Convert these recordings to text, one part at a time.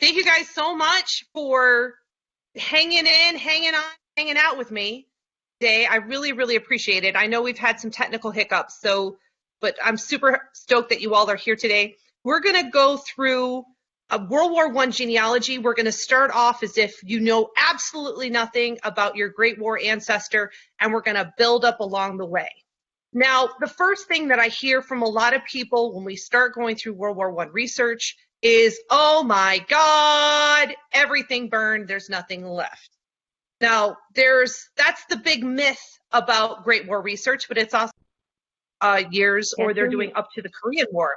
Thank you guys so much for hanging in, hanging on, hanging out with me today. I really, really appreciate it. I know we've had some technical hiccups, but I'm super stoked that you all are here today. We're going to go through a World War I genealogy. We're going to start off as if you know absolutely nothing about your Great War ancestor, and we're going to build up along the way. Now, the first thing that I hear from a lot of people when we start going through World War I research is, oh my God, everything burned, there's nothing left. Now, that's the big myth about Great War research, but it's also years, or they're doing up to the Korean War,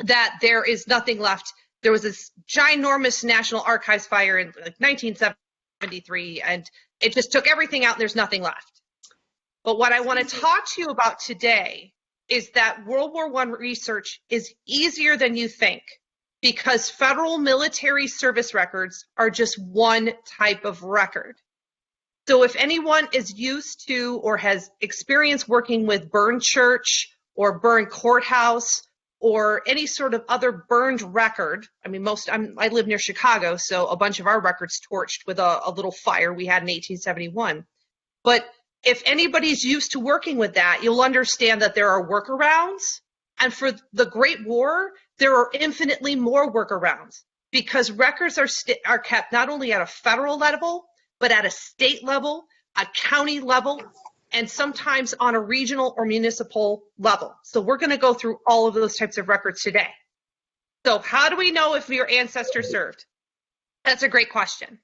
that there is nothing left. There was this ginormous National Archives fire in like 1973, and it just took everything out and there's nothing left. But what I want to talk to you about today is that World War I research is easier than you think, because federal military service records are just one type of record. So if anyone is used to or has experience working with burned church or burned courthouse or any sort of other burned record, I mean, I live near Chicago, so a bunch of our records torched with a little fire we had in 1871. But if anybody's used to working with that, you'll understand that there are workarounds. And for the Great War, there are infinitely more workarounds, because records are kept not only at a federal level, but at a state level, a county level, and sometimes on a regional or municipal level. So we're going to go through all of those types of records today. So how do we know if your ancestor served? That's a great question.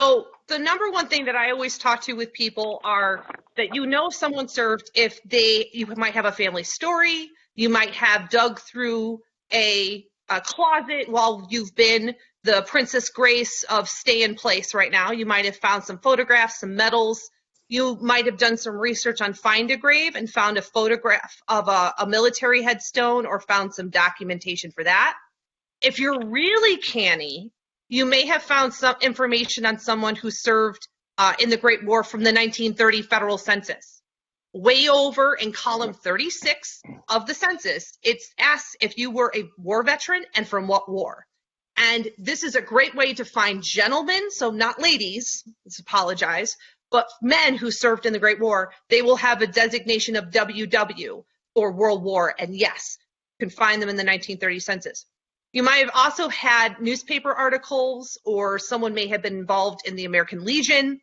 So the number one thing that I always talk to with people are that you know if someone served if you might have a family story, you might have dug through a closet while you've been the Princess Grace of stay in place right now. You might have found some photographs, some medals. You might have done some research on Find a Grave and found a photograph of a military headstone or found some documentation for that. If you're really canny, you may have found some information on someone who served in the Great War from the 1930 federal census. Way over in column 36 of the census, it asks if you were a war veteran and from what war. And this is a great way to find gentlemen, so not ladies, let's apologize, but men who served in the Great War. They will have a designation of WW for World War, and yes, you can find them in the 1930 census. You might have also had newspaper articles, or someone may have been involved in the American Legion,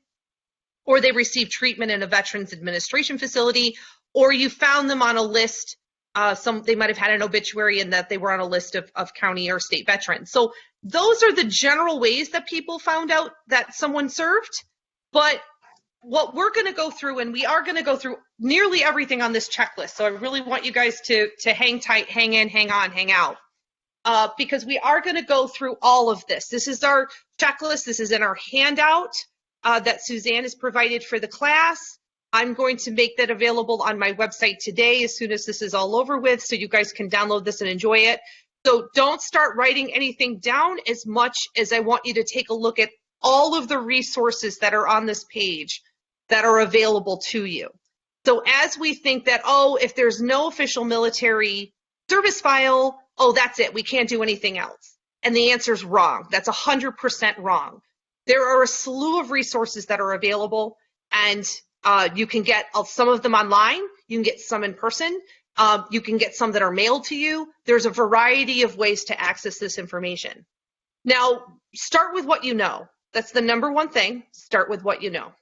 or they received treatment in a Veterans Administration facility, or you found them on a list. They might have had an obituary and that they were on a list of county or state veterans. So those are the general ways that people found out that someone served. But what we're going to go through, and we are going to go through nearly everything on this checklist. So I really want you guys to hang tight, hang in, hang on, hang out. Because we are going to go through all of this. This is our checklist. This is in our handout that Suzanne has provided for the class. I'm going to make that available on my website today as soon as this is all over with, so you guys can download this and enjoy it. So don't start writing anything down as much as I want you to take a look at all of the resources that are on this page that are available to you. So as we think that, oh, if there's no official military service file, oh, that's it, we can't do anything else. And the answer is wrong. That's 100% wrong. There are a slew of resources that are available, and you can get some of them online. You can get some in person. You can get some that are mailed to you. There's a variety of ways to access this information. Now, start with what you know. That's the number one thing. Start with what you know.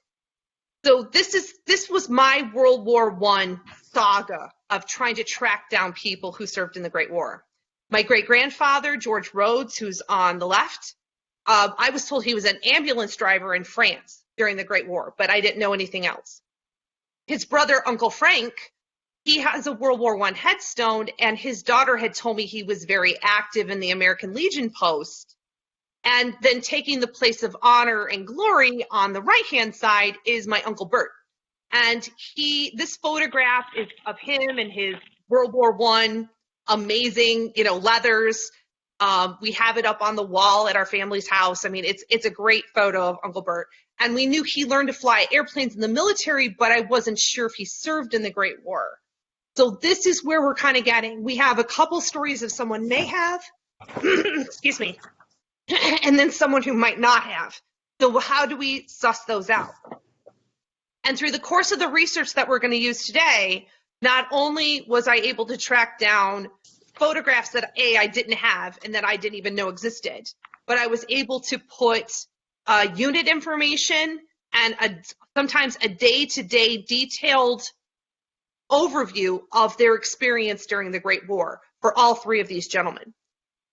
So this was my World War I saga of trying to track down people who served in the Great War. My great-grandfather, George Rhodes, who's on the left, I was told he was an ambulance driver in France during the Great War, but I didn't know anything else. His brother, Uncle Frank, he has a World War I headstone, and his daughter had told me he was very active in the American Legion post. And then taking the place of honor and glory on the right-hand side is my Uncle Bert. And this photograph is of him and his World War I amazing, leathers. We have it up on the wall at our family's house. I mean, it's a great photo of Uncle Bert. And we knew he learned to fly airplanes in the military, but I wasn't sure if he served in the Great War. So this is where we're kind of getting. We have a couple stories of someone may have, excuse me, and then someone who might not have. So how do we suss those out? And through the course of the research that we're going to use today, not only was I able to track down photographs that I didn't have and that I didn't even know existed, but I was able to put unit information and sometimes a day-to-day detailed overview of their experience during the Great War for all three of these gentlemen.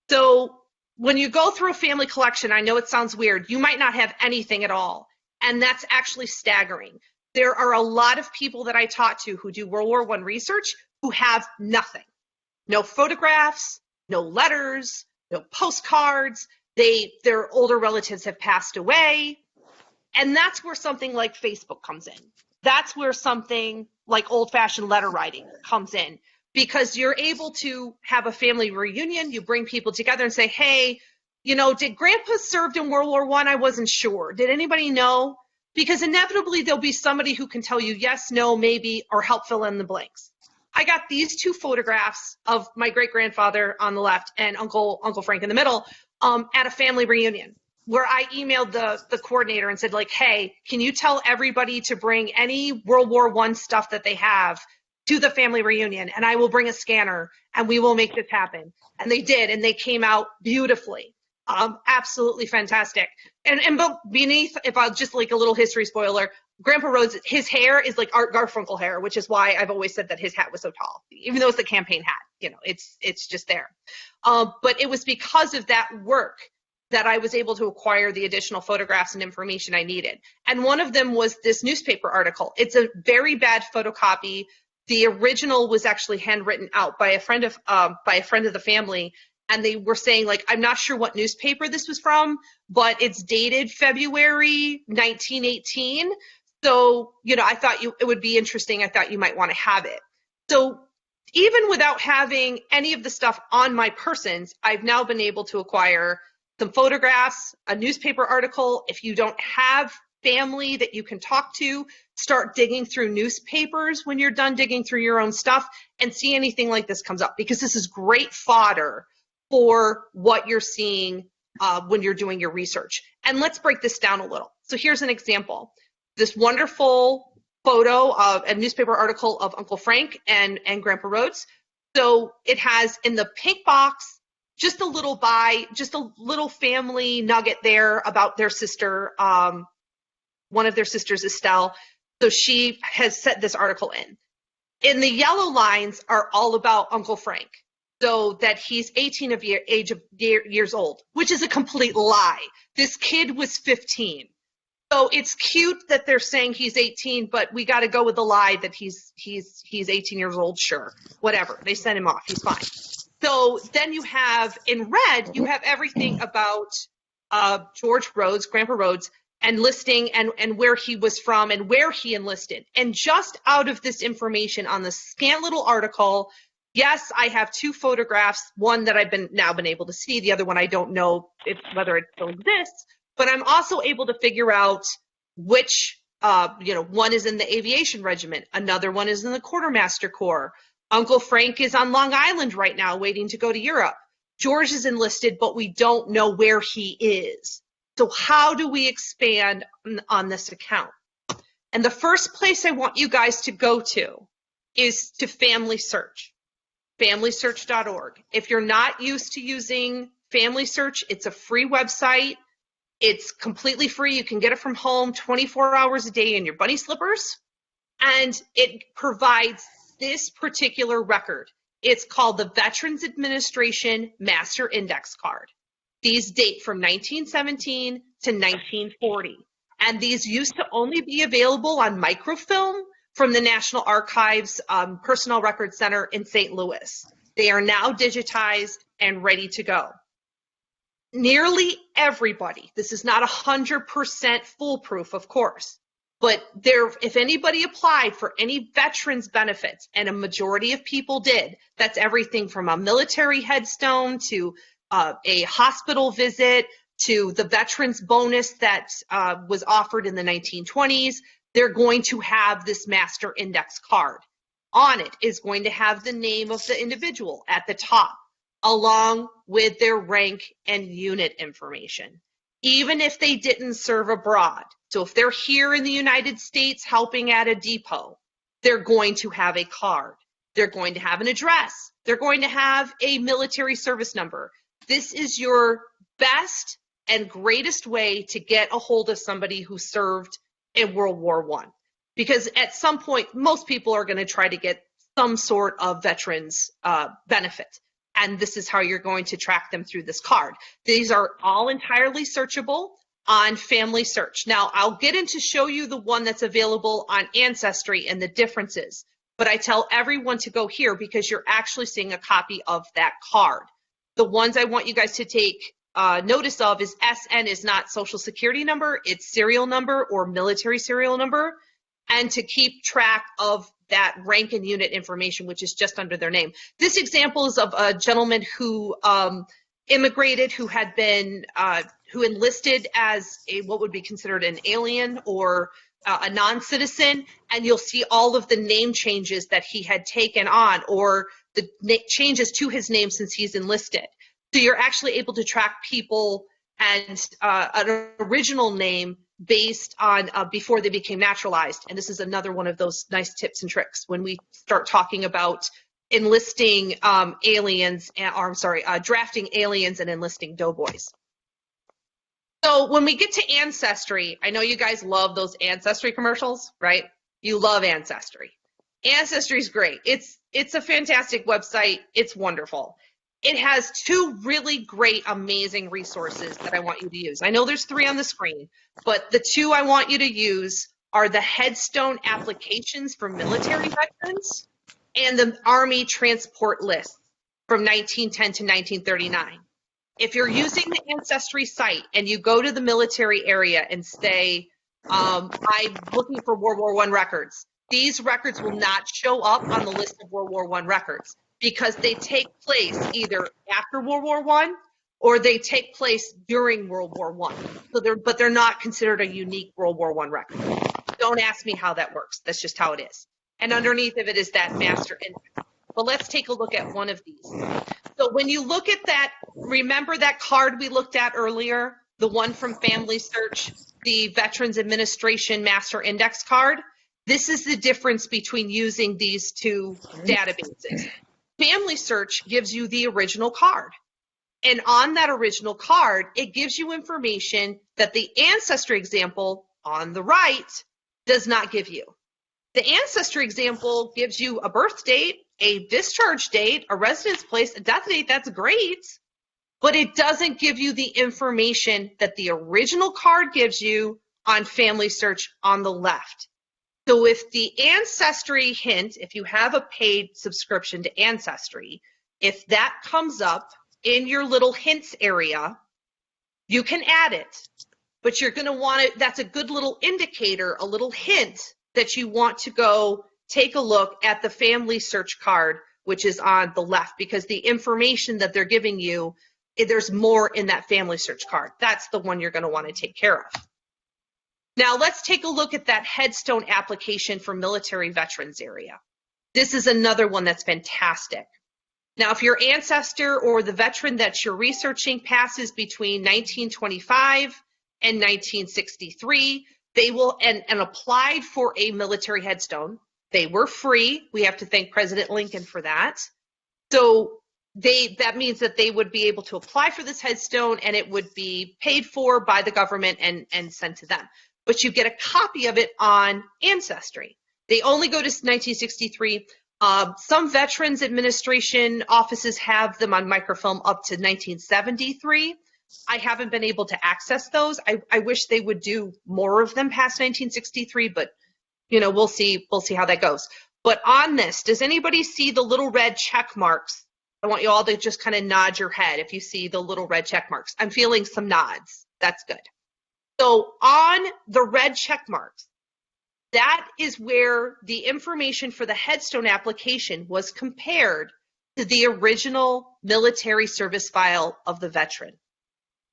So when you go through a family collection, I know it sounds weird, you might not have anything at all, and that's actually staggering. There are a lot of people that I talk to who do World War I research who have nothing. No photographs, no letters, no postcards, their older relatives have passed away, and that's where something like Facebook comes in. That's where something like old-fashioned letter writing comes in, because you're able to have a family reunion, you bring people together and say, hey, you know, did Grandpa served in World War I? I wasn't sure. Did anybody know? Because inevitably there'll be somebody who can tell you yes, no, maybe, or help fill in the blanks. I got these two photographs of my great-grandfather on the left and Uncle Frank in the middle at a family reunion, where I emailed the coordinator and said, like, hey, can you tell everybody to bring any World War I stuff that they have to the family reunion, and I will bring a scanner, and we will make this happen. And they did, and they came out beautifully. Absolutely fantastic. And beneath, if I'll just like a little history spoiler, Grandpa Rhodes, his hair is like Art Garfunkel hair, which is why I've always said that his hat was so tall, even though it's the campaign hat. You know, it's just there. But it was because of that work that I was able to acquire the additional photographs and information I needed. And one of them was this newspaper article. It's a very bad photocopy. The original was actually handwritten out by a friend of the family. And they were saying, like, I'm not sure what newspaper this was from, but it's dated February 1918. So, you know, I thought it would be interesting. I thought you might want to have it. So even without having any of the stuff on my persons, I've now been able to acquire some photographs, a newspaper article. If you don't have family that you can talk to, start digging through newspapers when you're done digging through your own stuff and see anything like this comes up, because this is great fodder for what you're seeing when you're doing your research. And let's break this down a little. So here's an example. This wonderful photo of a newspaper article of Uncle Frank and Grandpa Rhodes. So it has in the pink box just a little family nugget there about their sister. One of their sisters, Estelle. So she has set this article in. In the yellow lines are all about Uncle Frank. So that he's 18 of years old, which is a complete lie. This kid was 15. So it's cute that they're saying he's 18, but we got to go with the lie that he's 18 years old. Sure, whatever. They sent him off. He's fine. So then you have in red, you have everything about George Rhodes, Grandpa Rhodes, enlisting and where he was from and where he enlisted. And just out of this information on the scant little article, yes, I have two photographs, one that I've now been able to see, the other one I don't know whether it still exists, but I'm also able to figure out which, one is in the Aviation Regiment, another one is in the Quartermaster Corps. Uncle Frank is on Long Island right now waiting to go to Europe. George is enlisted, but we don't know where he is. So how do we expand on this account? And the first place I want you guys to go to is to Family Search. FamilySearch.org. If you're not used to using Family Search, it's a free website. It's completely free. You can get it from home 24 hours a day in your bunny slippers. And it provides this particular record. It's called the Veterans Administration Master Index Card. These date from 1917 to 1940. And these used to only be available on microfilm from the National Archives Personnel Records Center in St. Louis. They are now digitized and ready to go. Nearly everybody, this is not 100% foolproof, of course, but if anybody applied for any veterans benefits, and a majority of people did, that's everything from a military headstone to a hospital visit to the veterans bonus that was offered in the 1920s, they're going to have this master index card. On it is going to have the name of the individual at the top. along with their rank and unit information, even if they didn't serve abroad. So if they're here in the United States helping at a depot, they're going to have a card. They're going to have an address. They're going to have a military service number. This is your best and greatest way to get a hold of somebody who served in World War I. Because at some point, most people are going to try to get some sort of veterans benefit. And this is how you're going to track them through this card. These are all entirely searchable on Family Search. Now, I'll get into show you the one that's available on Ancestry and the differences. But I tell everyone to go here because you're actually seeing a copy of that card. The ones I want you guys to take notice of is SN is not social security number, it's serial number or military serial number, and to keep track of that rank and unit information, which is just under their name. This example is of a gentleman who immigrated, who had been, who enlisted as a, what would be considered an alien or a non-citizen, and you'll see all of the name changes that he had taken on or the changes to his name since he's enlisted. So you're actually able to track people and an original name based on before they became naturalized. And this is another one of those nice tips and tricks when we start talking about enlisting aliens, or I'm sorry, drafting aliens and enlisting doughboys. So when we get to Ancestry, I know you guys love those Ancestry commercials, right? You love Ancestry. Ancestry is great. It's a fantastic website. It's wonderful. It has two really great, amazing resources that I want you to use. I know there's 3 on the screen, but the 2 I want you to use are the headstone applications for military veterans and the Army transport lists from 1910 to 1939. If you're using the Ancestry site and you go to the military area and say, I'm looking for World War I records, these records will not show up on the list of World War I records because they take place either after World War I or they take place during World War I. So but they're not considered a unique World War I record. Don't ask me how that works. That's just how it is. And underneath of it is that master index. But let's take a look at one of these. So when you look at that, remember that card we looked at earlier, the one from Family Search, the Veterans Administration Master Index card? This is the difference between using these 2 databases. Family Search gives you the original card. And on that original card, it gives you information that the Ancestry example on the right does not give you. The Ancestry example gives you a birth date, a discharge date, a residence place, a death date. That's great. But it doesn't give you the information that the original card gives you on Family Search on the left. So if the Ancestry hint, if you have a paid subscription to Ancestry, if that comes up in your little hints area, you can add it. But you're going to want it, that's a good little indicator, a little hint that you want to go take a look at the Family Search card, which is on the left, because the information that they're giving you, there's more in that Family Search card. That's the one you're going to want to take care of. Now let's take a look at that headstone application for military veterans area. This is another one that's fantastic. Now, if your ancestor or the veteran that you're researching passes between 1925 and 1963, they will, and applied for a military headstone. They were free. We have to thank President Lincoln for that. So that means that they would be able to apply for this headstone and it would be paid for by the government and sent to them. But you get a copy of it on Ancestry. They only go to 1963. Some Veterans Administration offices have them on microfilm up to 1973. I haven't been able to access those. I wish they would do more of them past 1963, but you know, we'll see how that goes. But on this, does anybody see the little red check marks? I want you all to just kind of nod your head if you see the little red check marks. I'm feeling some nods. That's good. So on the red check marks, that is where the information for the headstone application was compared to the original military service file of the veteran.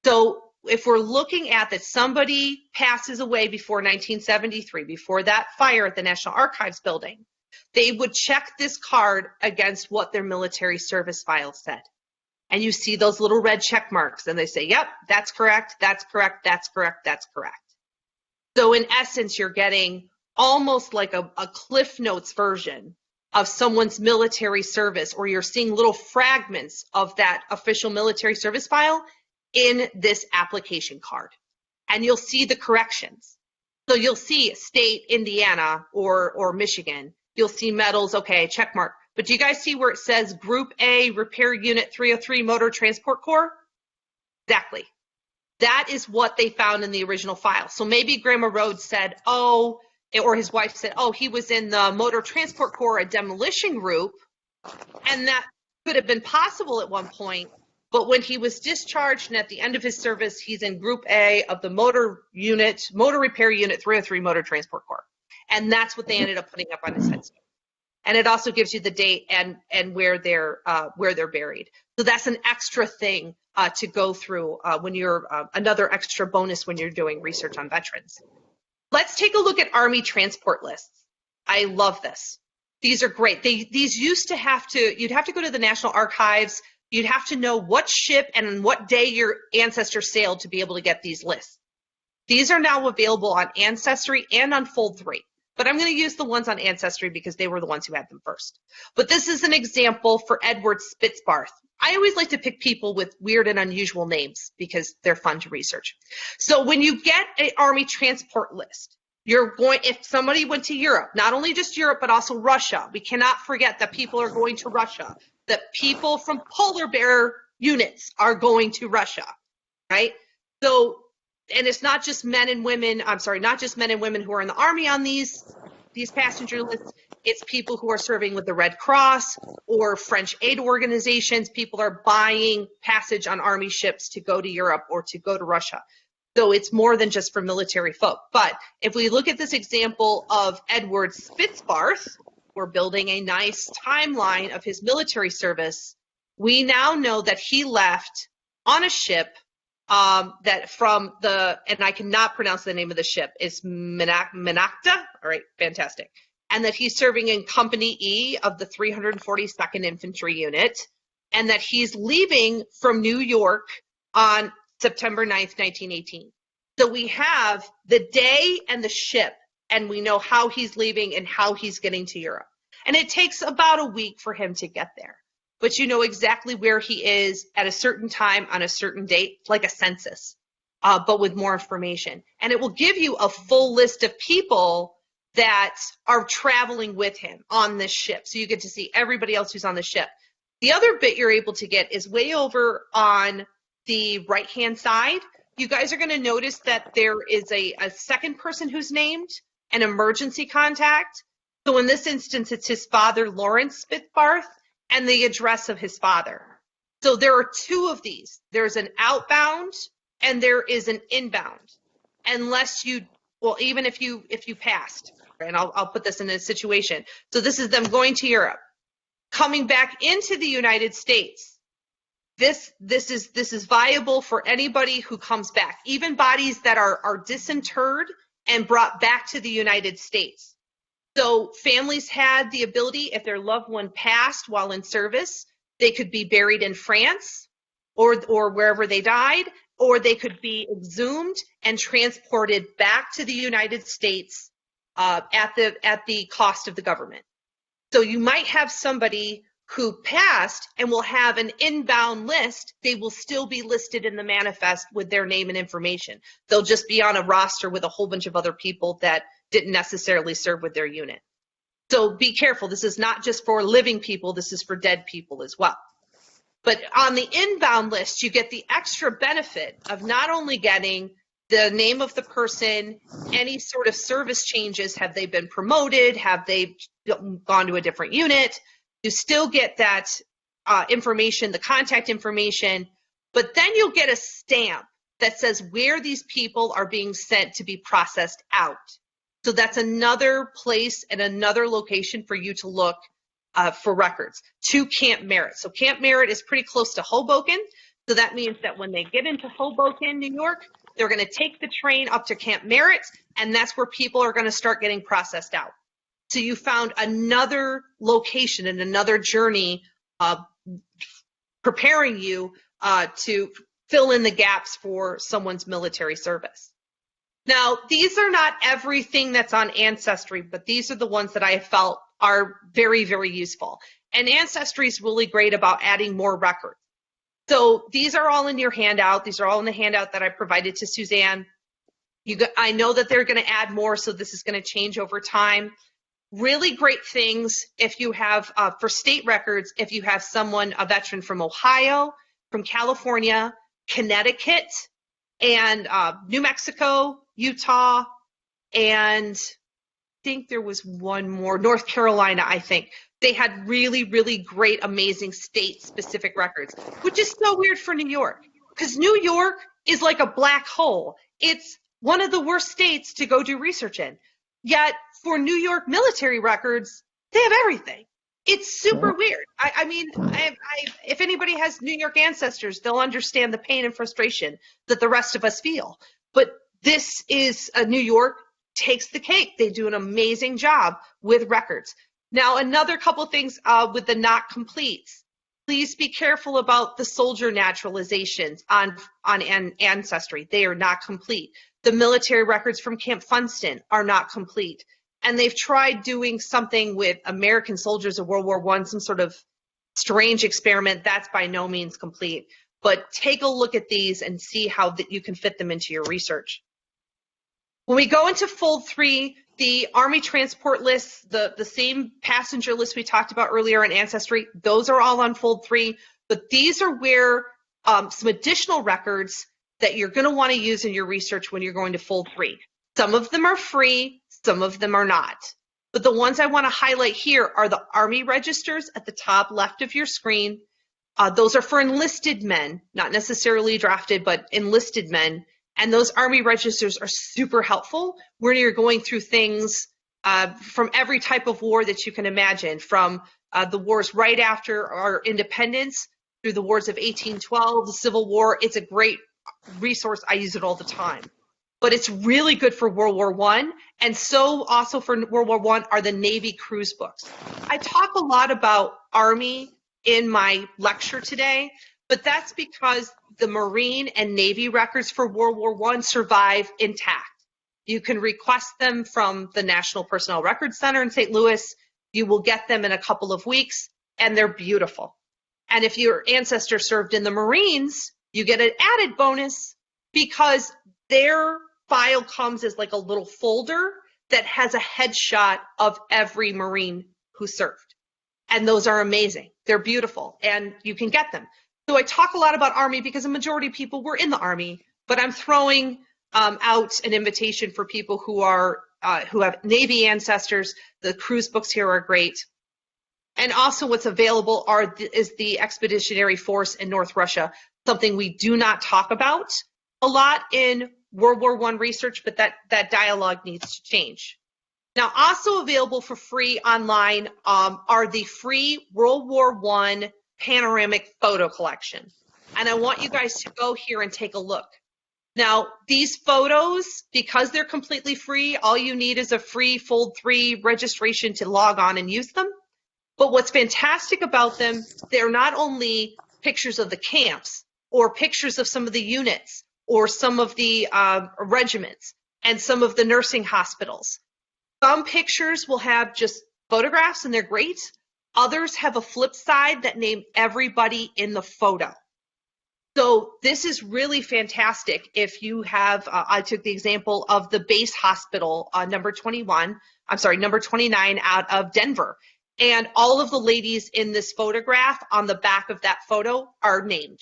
So if we're looking at that somebody passes away before 1973, before that fire at the National Archives building, they would check this card against what their military service file said. and you see those little red check marks, and they say, yep, that's correct, that's correct, that's correct, that's correct. So in essence, you're getting almost like a Cliff Notes version of someone's military service, or you're seeing little fragments of that official military service file in this application card. And you'll see the corrections. So you'll see state Indiana or Michigan. You'll see Meadows, okay, check mark. But do you guys see where it says Group A, Repair Unit 303, Motor Transport Corps? Exactly. That is what they found in the original file. So maybe Grandma Rhodes said, oh, or his wife said, oh, he was in the Motor Transport Corps, a demolition group, and that could have been possible at one point. But when he was discharged and at the end of his service, he's in Group A of the Motor Repair Unit 303 Motor Transport Corps. And that's what they ended up putting up on his headstone. And it also gives you the date and where they're buried. So that's an extra thing to go through when you're another extra bonus when you're doing research on veterans. Let's take a look at Army transport lists. I love this. These are great. These used to you'd have to go to the National Archives. You'd have to know what ship and on what day your ancestor sailed to be able to get these lists. These are now available on Ancestry and on Fold 3. But I'm going to use the ones on Ancestry because they were the ones who had them first. But this is an example for Edward Spitzbarth. I always like to pick people with weird and unusual names because they're fun to research. So when you get an Army transport list, if somebody went to Europe, not only just Europe, but also Russia, we cannot forget that people are going to Russia, that people from polar bear units are going to Russia, right? So, and it's not just men and women, not just men and women who are in the Army on these passenger lists, it's people who are serving with the Red Cross or French aid organizations. People are buying passage on Army ships to go to Europe or to go to Russia. So it's more than just for military folk. But if we look at this example of Edward Spitzbarth, we're building a nice timeline of his military service. We now know that he left on a ship that from and I cannot pronounce the name of the ship, is Minacta. All right, fantastic. And that he's serving in Company E of the 342nd Infantry Unit, and that he's leaving from New York on September 9th, 1918. So we have the day and the ship, and we know how he's leaving and how he's getting to Europe. And it takes about a week for him to get there. But you know exactly where he is at a certain time on a certain date, like a census, but with more information. And it will give you a full list of people that are traveling with him on this ship. So you get to see everybody else who's on the ship. The other bit you're able to get is way over on the right-hand side. You guys are going to notice that there is a second person who's named, an emergency contact. So in this instance, it's his father, Lawrence Spitzbarth, and the address of his father. So there are two of these. There's an outbound and there is an inbound. Unless you, well, even if you passed, and I'll put this in a situation. So this is them going to Europe, coming back into the United States. This is viable for anybody who comes back, even bodies that are disinterred and brought back to the United States. So families had the ability, if their loved one passed while in service, they could be buried in France or wherever they died, or they could be exhumed and transported back to the United States at the cost of the government. So you might have somebody who passed and will have an inbound list. They will still be listed in the manifest with their name and information. They'll just be on a roster with a whole bunch of other people that didn't necessarily serve with their unit. So be careful. This is not just for living people. This is for dead people as well. But on the inbound list, you get the extra benefit of not only getting the name of the person, any sort of service changes. Have they been promoted? Have they gone to a different unit? You still get that information, the contact information, but then you'll get a stamp that says where these people are being sent to be processed out. So that's another place and another location for you to look for records to Camp Merritt. So Camp Merritt is pretty close to Hoboken. So that means that when they get into Hoboken, New York, they're going to take the train up to Camp Merritt, and that's where people are going to start getting processed out. So you found another location and another journey preparing you to fill in the gaps for someone's military service. Now, these are not everything that's on Ancestry, but these are the ones that I have felt are very, very useful. And Ancestry is really great about adding more records. So these are all in your handout. These are all in the handout that I provided to Suzanne. I know that they're going to add more, so this is going to change over time. Really great things if you have, for state records, if you have someone, a veteran from Ohio, from California, Connecticut, and New Mexico, Utah, and I think there was one more, North Carolina, I think. They had really, really great, amazing state-specific records, which is so weird for New York, because New York is like a black hole. It's one of the worst states to go do research in. Yet, for New York military records, they have everything. It's super weird. I mean, if anybody has New York ancestors, they'll understand the pain and frustration that the rest of us feel. But this is New York takes the cake. They do an amazing job with records. Now, another couple things with the not completes. Please be careful about the soldier naturalizations on Ancestry. They are not complete. The military records from Camp Funston are not complete. And they've tried doing something with American soldiers of World War I, some sort of strange experiment. That's by no means complete. But take a look at these and see how that you can fit them into your research. When we go into Fold 3, the Army transport lists, the same passenger list we talked about earlier in Ancestry, those are all on Fold 3. But these are where some additional records that you're going to want to use in your research when you're going to Fold 3. Some of them are free, some of them are not. But the ones I want to highlight here are the Army registers at the top left of your screen. Those are for enlisted men, not necessarily drafted, but enlisted men. And those Army registers are super helpful when you're going through things from every type of war that you can imagine, from the wars right after our independence through the wars of 1812, the Civil War. It's a great resource. I use it all the time. But it's really good for World War I, and so also for World War I are the Navy cruise books. I talk a lot about Army in my lecture today, but that's because the Marine and Navy records for World War I survive intact. You can request them from the National Personnel Records Center in St. Louis. You will get them in a couple of weeks, and they're beautiful. And if your ancestor served in the Marines, you get an added bonus because their file comes as like a little folder that has a headshot of every Marine who served. And those are amazing. They're beautiful, and you can get them. So I talk a lot about Army because a majority of people were in the Army, but I'm throwing out an invitation for people who have Navy ancestors. The cruise books here are great. And also what's available is the Expeditionary Force in North Russia, something we do not talk about a lot in World War I research, but that dialogue needs to change. Now, also available for free online are the free World War I panoramic photo collection. And I want you guys to go here and take a look. Now, these photos, because they're completely free, all you need is a free Fold 3 registration to log on and use them. But what's fantastic about them, they're not only pictures of the camps or pictures of some of the units or some of the regiments and some of the nursing hospitals. Some pictures will have just photographs and they're great. Others have a flip side that name everybody in the photo. So this is really fantastic if you have, I took the example of the base hospital, number 29 out of Denver. And all of the ladies in this photograph on the back of that photo are named.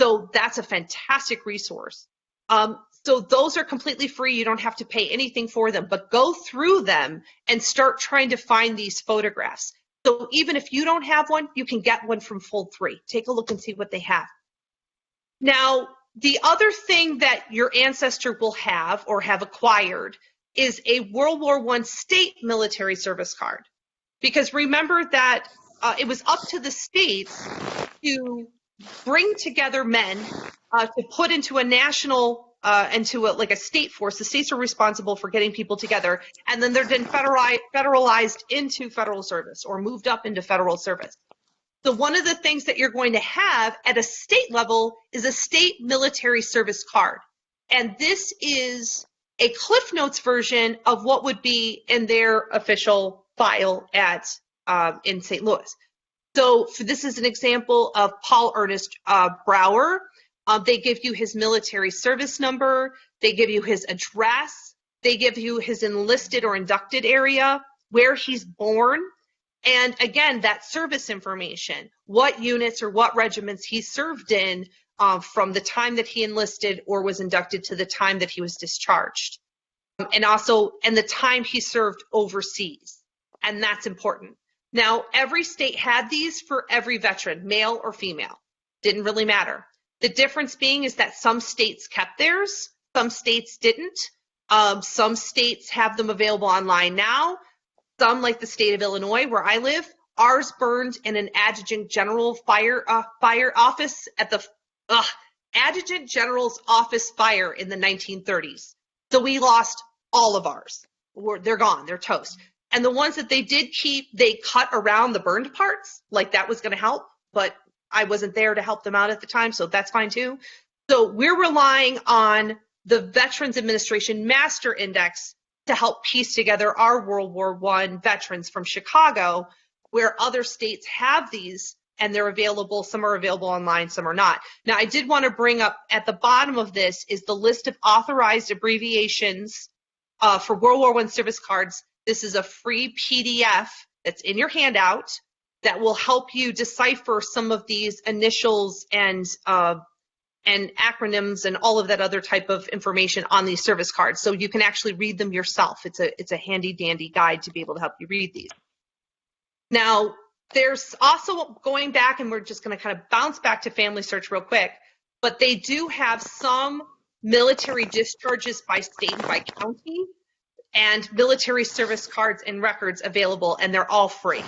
So that's a fantastic resource. So those are completely free. You don't have to pay anything for them, but go through them and start trying to find these photographs. So even if you don't have one, you can get one from Fold 3. Take a look and see what they have. Now, the other thing that your ancestor will have or have acquired is a World War I state military service card. Because remember that it was up to the states to bring together men to put into a national, like a state force. The states are responsible for getting people together, and then they're then federalized into federal service or moved up into federal service. So one of the things that you're going to have at a state level is a state military service card. And this is a Cliff Notes version of what would be in their official file at in St. Louis. So this is an example of Paul Ernest Brower. They give you his military service number. They give you his address. They give you his enlisted or inducted area, where he's born. And again, that service information, what units or what regiments he served in from the time that he enlisted or was inducted to the time that he was discharged. And the time he served overseas. And that's important. Now, every state had these for every veteran, male or female. Didn't really matter. The difference being is that some states kept theirs, some states didn't. Some states have them available online now. Some, like the state of Illinois, where I live, ours burned in an adjutant general fire office at the adjutant general's office fire in the 1930s. So we lost all of ours. They're gone. They're toast. And the ones that they did keep, they cut around the burned parts, like that was going to help, but I wasn't there to help them out at the time, so that's fine too. So we're relying on the Veterans Administration Master Index to help piece together our World War I veterans from Chicago, where other states have these and they're available. Some are available online, some are not. Now, I did want to bring up at the bottom of this is the list of authorized abbreviations for World War I service cards. This is a free PDF that's in your handout that will help you decipher some of these initials and acronyms and all of that other type of information on these service cards. So you can actually read them yourself. It's a handy dandy guide to be able to help you read these. Now, there's also going back, and we're just going to kind of bounce back to Family Search real quick, but they do have some military discharges by state and by county and military service cards and records available, and they're all free.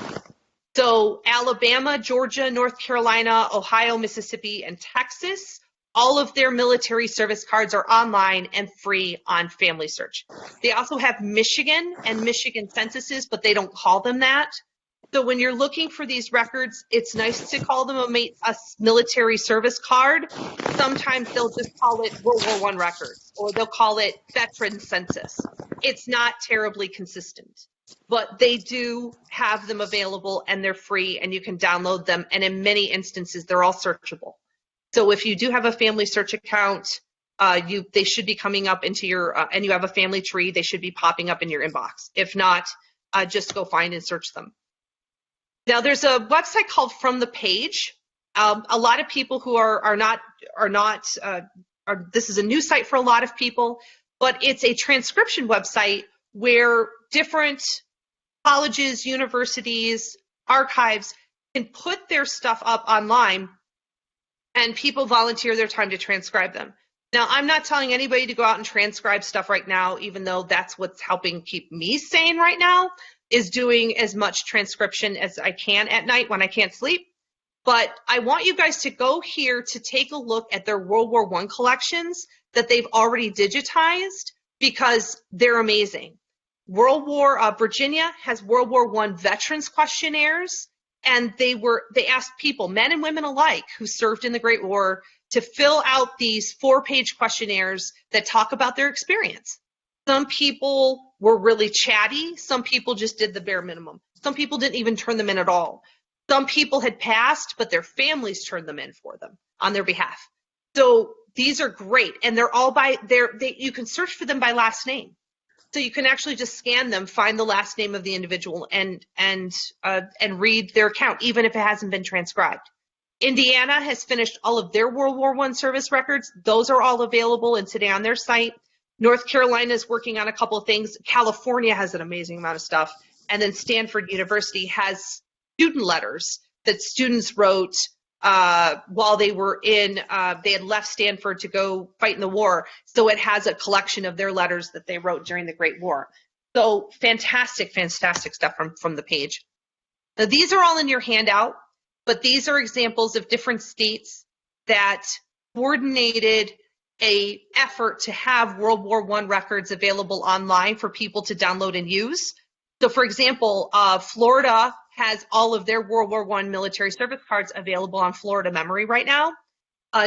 So Alabama, Georgia, North Carolina, Ohio, Mississippi, and Texas, all of their military service cards are online and free on Family Search. They also have Michigan and Michigan censuses, but they don't call them that. So when you're looking for these records, it's nice to call them a military service card. Sometimes they'll just call it World War I records, or they'll call it Veteran Census. It's not terribly consistent, but they do have them available and they're free and you can download them. And in many instances, they're all searchable. So if you do have a Family Search account, they should be coming up into your, and you have a family tree, they should be popping up in your inbox. If not, just go find and search them. Now, there's a website called From the Page. A lot of people who this is a new site for a lot of people, but it's a transcription website where different colleges, universities, archives can put their stuff up online and people volunteer their time to transcribe them. Now, I'm not telling anybody to go out and transcribe stuff right now, even though that's what's helping keep me sane right now, is doing as much transcription as I can at night when I can't sleep. But I want you guys to go here to take a look at their World War I collections that they've already digitized, because they're amazing. Virginia has World War I veterans questionnaires, and they asked people, men and women alike, who served in the Great War, to fill out these 4-page questionnaires that talk about their experience. Some people were really chatty. Some people just did the bare minimum. Some people didn't even turn them in at all. Some people had passed, but their families turned them in for them on their behalf. So these are great, and they're all you can search for them by last name. So you can actually just scan them, find the last name of the individual, and read their account, even if it hasn't been transcribed. Indiana has finished all of their World War I service records. Those are all available and today on their site. North Carolina is working on a couple of things. California has an amazing amount of stuff. And then Stanford University has student letters that students wrote while they were they had left Stanford to go fight in the war. So it has a collection of their letters that they wrote during the Great War. So fantastic, fantastic stuff from the page. Now, these are all in your handout, but these are examples of different states that coordinated an effort to have World War I records available online for people to download and use. So for example, Florida has all of their World War I military service cards available on Florida Memory right now.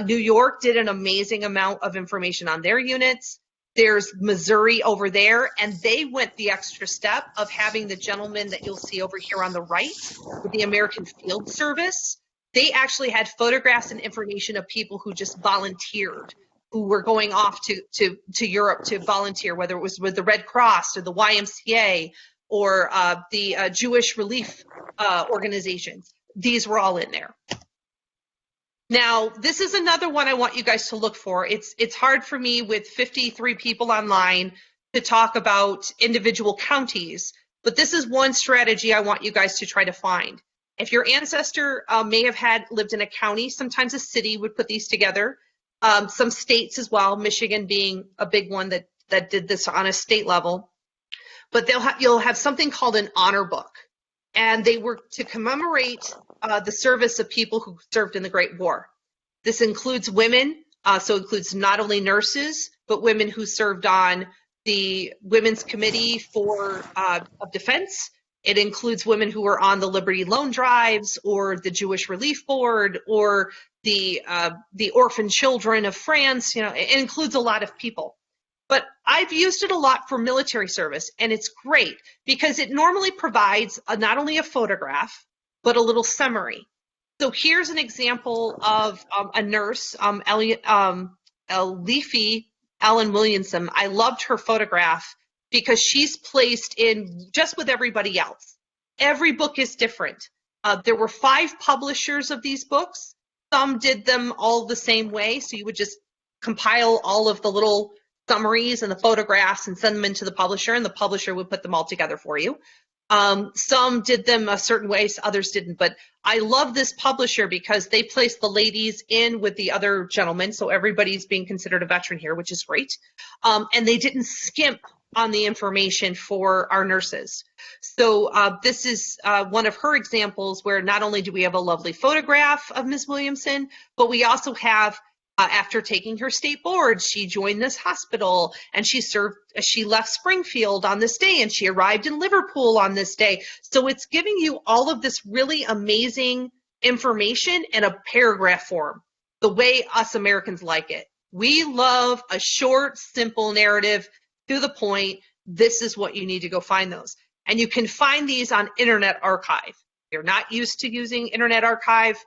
New York did an amazing amount of information on their units. There's Missouri over there, and they went the extra step of having the gentleman that you'll see over here on the right with the American Field Service. They actually had photographs and information of people who just volunteered, who were going off to Europe to volunteer, whether it was with the Red Cross or the YMCA or the Jewish relief organizations. These were all in there. Now, this is another one I want you guys to look for. It's hard for me with 53 people online to talk about individual counties, but this is one strategy I want you guys to try to find. If your ancestor may have lived in a county, sometimes a city would put these together. Some states as well, Michigan being a big one that did this on a state level. But you'll have something called an honor book, and they were to commemorate the service of people who served in the Great War. This includes women, so it includes not only nurses, but women who served on the Women's Committee of Defense. It includes women who were on the Liberty Loan Drives or the Jewish Relief Board or the Orphan Children of France. You know, it includes a lot of people. But I've used it a lot for military service, and it's great because it normally provides not only a photograph, but a little summary. So here's an example of a nurse, Leafy Ellen Williamson. I loved her photograph because she's placed in just with everybody else. Every book is different. There were 5 publishers of these books. Some did them all the same way, so you would just compile all of the little summaries and the photographs and send them into the publisher, and the publisher would put them all together for you. Some did them a certain way, others didn't. But I love this publisher because they placed the ladies in with the other gentlemen, so everybody's being considered a veteran here, which is great. And they didn't skimp on the information for our nurses. So this is one of her examples where not only do we have a lovely photograph of Ms. Williamson, but we also have after taking her state board, she joined this hospital and she left Springfield on this day and she arrived in Liverpool on this day. So it's giving you all of this really amazing information in a paragraph form, the way us Americans like it. We love a short, simple narrative to the point. This is what you need to go find those. And you can find these on Internet Archive. If you're not used to using Internet Archive,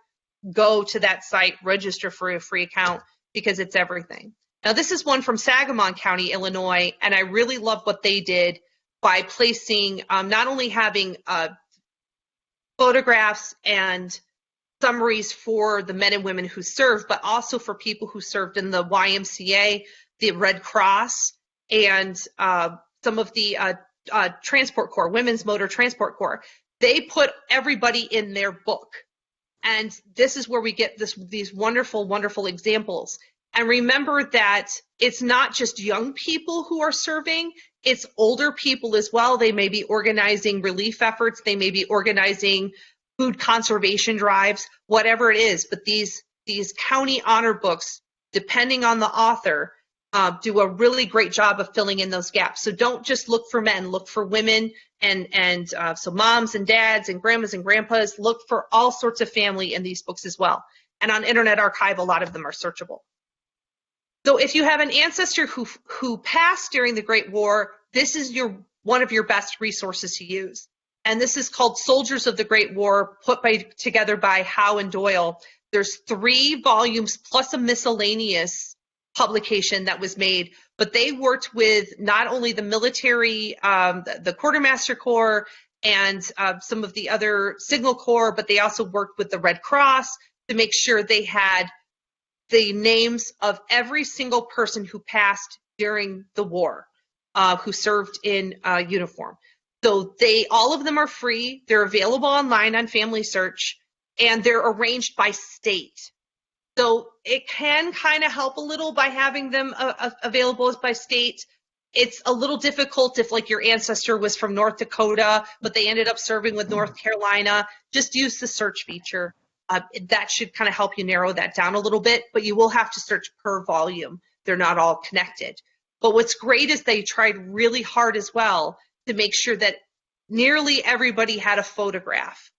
go to that site, register for a free account because it's everything. Now, this is one from Sangamon County, Illinois, and I really love what they did by placing, not only having photographs and summaries for the men and women who served, but also for people who served in the YMCA, the Red Cross, and some of the Transport Corps, Women's Motor Transport Corps. They put everybody in their book. And this is where we get these wonderful, wonderful examples. And remember that it's not just young people who are serving, it's older people as well. They may be organizing relief efforts, they may be organizing food conservation drives, whatever it is. But these county honor books, depending on the author, do a really great job of filling in those gaps. So don't just look for men, look for women, and so moms and dads and grandmas and grandpas, look for all sorts of family in these books as well. And on Internet Archive, a lot of them are searchable. So if you have an ancestor who passed during the Great War, this is one of your best resources to use. And this is called Soldiers of the Great War, put together by Howe and Doyle. There's 3 volumes plus a miscellaneous publication that was made, but they worked with not only the military, the Quartermaster Corps and some of the other Signal Corps, but they also worked with the Red Cross to make sure they had the names of every single person who passed during the war, who served in uniform. So all of them are free. They're available online on Family Search, and they're arranged by state. So it can kind of help a little by having them available by state. It's a little difficult if like your ancestor was from North Dakota, but they ended up serving with North Carolina. Just use the search feature. That should kind of help you narrow that down a little bit, but you will have to search per volume. They're not all connected. But what's great is they tried really hard as well to make sure that nearly everybody had a photograph.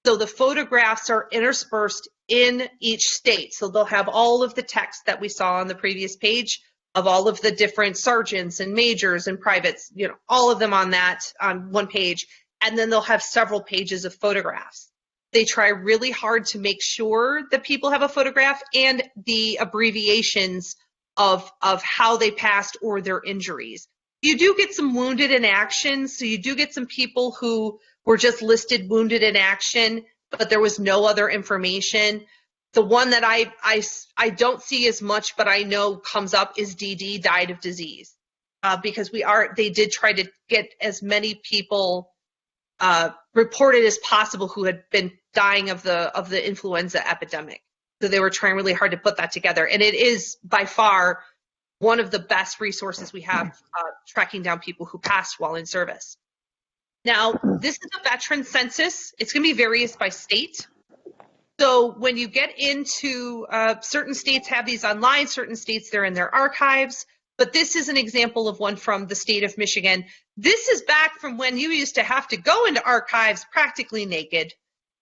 So the photographs are interspersed in each state. So they'll have all of the text that we saw on the previous page of all of the different sergeants and majors and privates, you know, all of them on that on one page. And then they'll have several pages of photographs. They try really hard to make sure that people have a photograph and the abbreviations of how they passed or their injuries. You do get some wounded in action, so you do get some people who were just listed wounded in action, but there was no other information. The one that I don't see as much, but I know comes up is DD, died of disease, because they did try to get as many people reported as possible who had been dying of the influenza epidemic. So they were trying really hard to put that together, and it is by far one of the best resources we have tracking down people who passed while in service. Now, this is a veteran census. It's going to be various by state. So when you get into certain states have these online, certain states they're in their archives. But this is an example of one from the state of Michigan. This is back from when you used to have to go into archives practically naked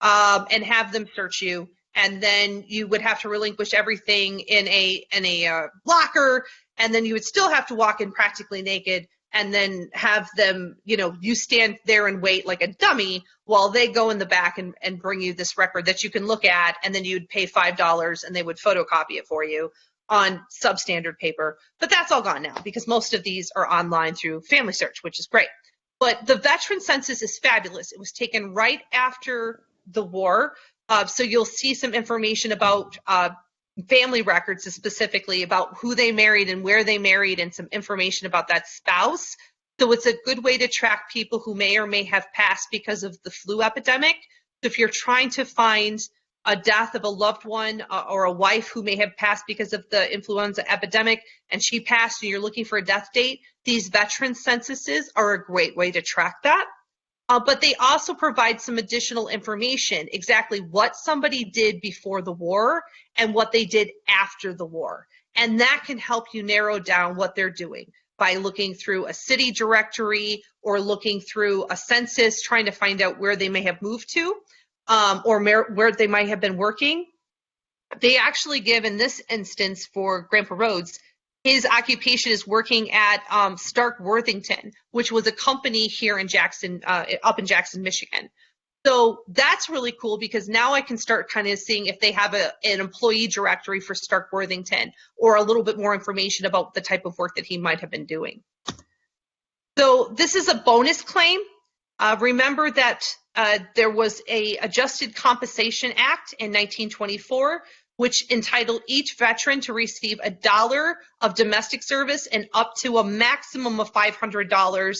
and have them search you. And then you would have to relinquish everything in a locker, and then you would still have to walk in practically naked, and then have them, you know, you stand there and wait like a dummy while they go in the back and bring you this record that you can look at, and then you'd pay $5 and they would photocopy it for you on substandard paper. But that's all gone now because most of these are online through Family Search, which is great. But the veteran census is fabulous. It was taken right after the war. So you'll see some information about family records, specifically about who they married and where they married, and some information about that spouse. So it's a good way to track people who may or may have passed because of the flu epidemic. So if you're trying to find a death of a loved one or a wife who may have passed because of the influenza epidemic and she passed and you're looking for a death date, these veteran censuses are a great way to track that. But they also provide some additional information, exactly what somebody did before the war and what they did after the war. And that can help you narrow down what they're doing by looking through a city directory or looking through a census, trying to find out where they may have moved to or where they might have been working. They actually give, in this instance for Grandpa Rhodes, his occupation is working at Stark Worthington, which was a company here in Jackson, up in Jackson, Michigan. So that's really cool because now I can start kind of seeing if they have an employee directory for Stark Worthington or a little bit more information about the type of work that he might have been doing. So this is a bonus claim. Remember that there was a Adjusted Compensation Act in 1924, which entitled each veteran to receive $1 of domestic service and up to a maximum of $500.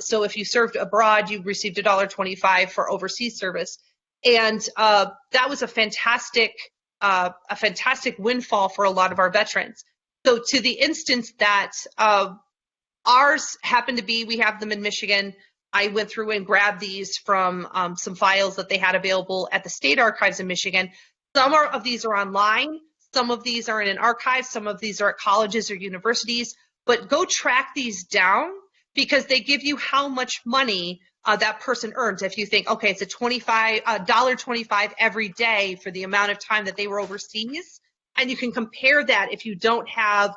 So if you served abroad, you received $1.25 for overseas service. And that was a fantastic windfall for a lot of our veterans. So to the instance that ours happened to be, we have them in Michigan. I went through and grabbed these from some files that they had available at the state archives in Michigan. Some of these are online, some of these are in an archive, some of these are at colleges or universities, but go track these down because they give you how much money that person earns. If you think, okay, it's $1.25 every day for the amount of time that they were overseas, and you can compare that if you don't have,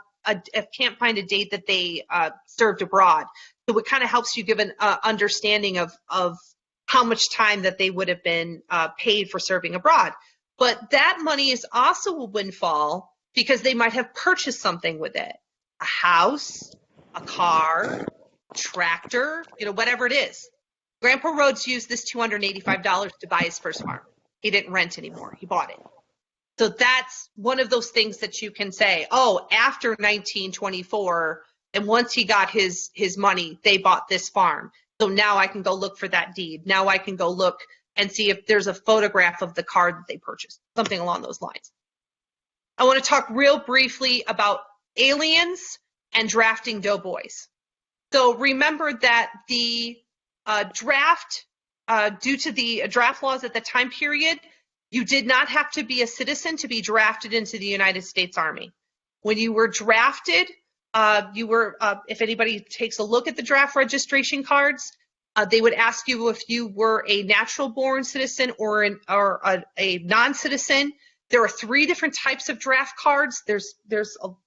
can't find a date that they served abroad. So it kind of helps you give an understanding of how much time that they would have been paid for serving abroad. But that money is also a windfall because they might have purchased something with it. A house, a car, tractor, whatever it is. Grandpa Rhodes used this $285 to buy his first farm. He didn't rent anymore. He bought it. So that's one of those things that you can say, oh, after 1924, and once he got his money, they bought this farm. So now I can go look for that deed. Now I can go look and see if there's a photograph of the car that they purchased, something along those lines. I want to talk real briefly about aliens and drafting doughboys. So remember that the draft, due to the draft laws at the time period, you did not have to be a citizen to be drafted into the United States Army. When you were drafted, you were, if anybody takes a look at the draft registration cards, They would ask you if you were a natural-born citizen or a non-citizen. There are 3 different types of draft cards.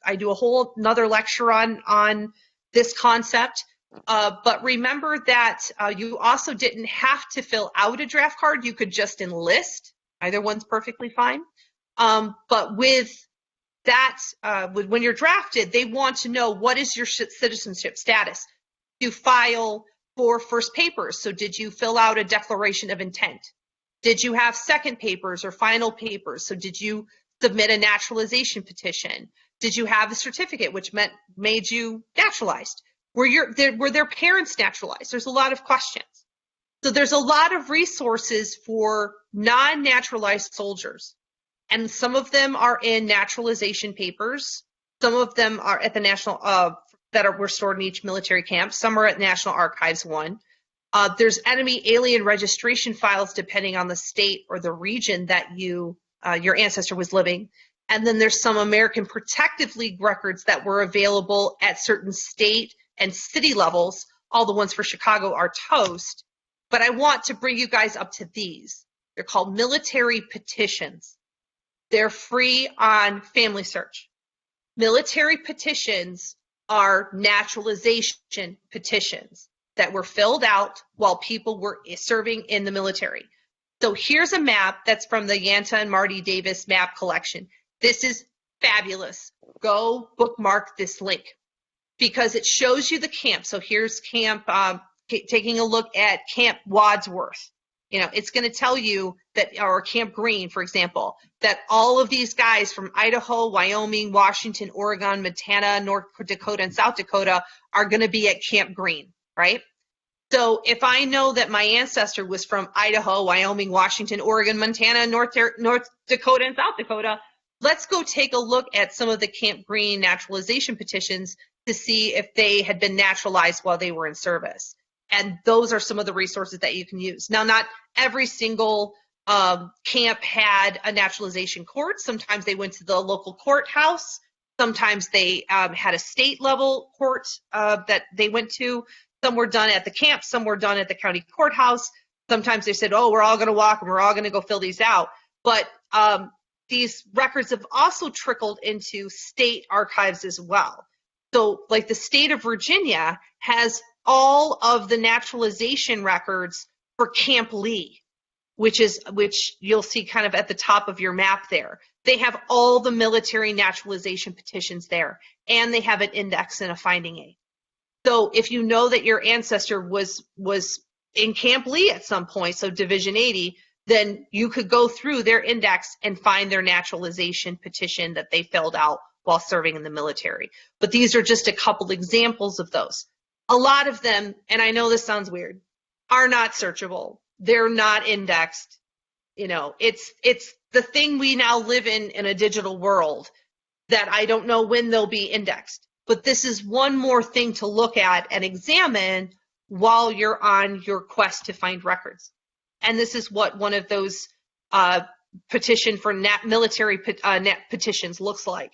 I do a whole another lecture on this concept. But remember that you also didn't have to fill out a draft card. You could just enlist. Either one's perfectly fine. But with that, when you're drafted, they want to know what is your citizenship status. You file for first papers. So did you fill out a declaration of intent? Did you have second papers or final papers? So did you submit a naturalization petition? Did you have a certificate, which made you naturalized? Were their parents naturalized? There's a lot of questions. So there's a lot of resources for non-naturalized soldiers. And some of them are in naturalization papers. Some of them are at the national were stored in each military camp. Some are at National Archives 1. There's enemy alien registration files depending on the state or the region that your ancestor was living. And then there's some American Protective League records that were available at certain state and city levels. All the ones for Chicago are toast. But I want to bring you guys up to these. They're called military petitions. They're free on Family Search. Military petitions are naturalization petitions that were filled out while people were serving in the military. So here's a map that's from the Yanta and Marty Davis map collection. This is fabulous. Go bookmark this link because it shows you the camp. So here's camp, taking a look at Camp Wadsworth. It's going to tell you that, or Camp Green, for example, that all of these guys from Idaho, Wyoming, Washington, Oregon, Montana, North Dakota, and South Dakota are going to be at Camp Green, right? So if I know that my ancestor was from Idaho, Wyoming, Washington, Oregon, Montana, North Dakota, and South Dakota, let's go take a look at some of the Camp Green naturalization petitions to see if they had been naturalized while they were in service. And those are some of the resources that you can use. Now, not every single camp had a naturalization court. Sometimes they went to the local courthouse. Sometimes they had a state level court that they went to. Some were done at the camp. Some were done at the county courthouse. Sometimes they said, oh, we're all going to walk and we're all going to go fill these out. But these records have also trickled into state archives as well. So like the state of Virginia has all of the naturalization records for Camp Lee, which you'll see kind of at the top of your map there. They have all the military naturalization petitions there, and they have an index and a finding aid. So if you know that your ancestor was in Camp Lee at some point, so Division 80, then you could go through their index and find their naturalization petition that they filled out while serving in the military. But these are just a couple examples of those. A lot of them, and I know this sounds weird, are not searchable. They're not indexed. It's the thing we now live in a digital world that I don't know when they'll be indexed. But this is one more thing to look at and examine while you're on your quest to find records. And this is what one of those petition for military petitions looks like.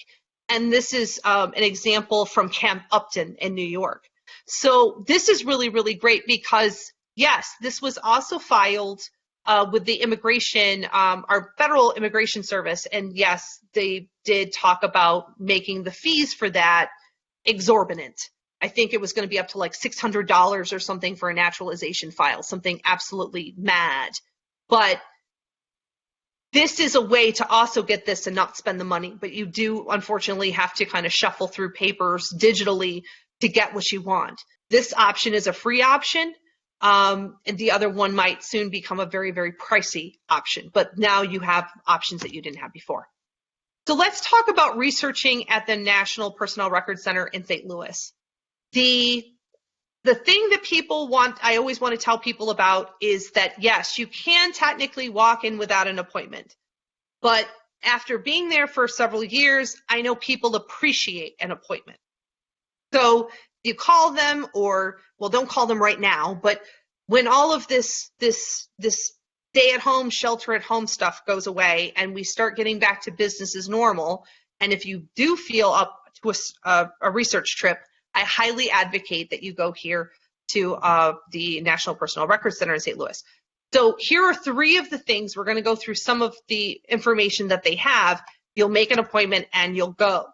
And this is an example from Camp Upton in New York. So this is really, really great because, yes, this was also filed with the immigration, our Federal Immigration Service. And yes, they did talk about making the fees for that exorbitant. I think it was going to be up to like $600 or something for a naturalization file, something absolutely mad. But this is a way to also get this and not spend the money. But you do, unfortunately, have to kind of shuffle through papers digitally to get what you want. This option is a free option, and the other one might soon become a very, very pricey option. But now you have options that you didn't have before. So let's talk about researching at the National Personnel Records Center in St. Louis. The thing that people want, I always want to tell people about is that, yes, you can technically walk in without an appointment. But after being there for several years, I know people appreciate an appointment. So you call them, or, well, don't call them right now, but when all of this stay-at-home, shelter-at-home stuff goes away and we start getting back to business as normal, and if you do feel up to a research trip, I highly advocate that you go here to the National Personal Records Center in St. Louis. So here are 3 of the things. We're going to go through some of the information that they have. You'll make an appointment and you'll go.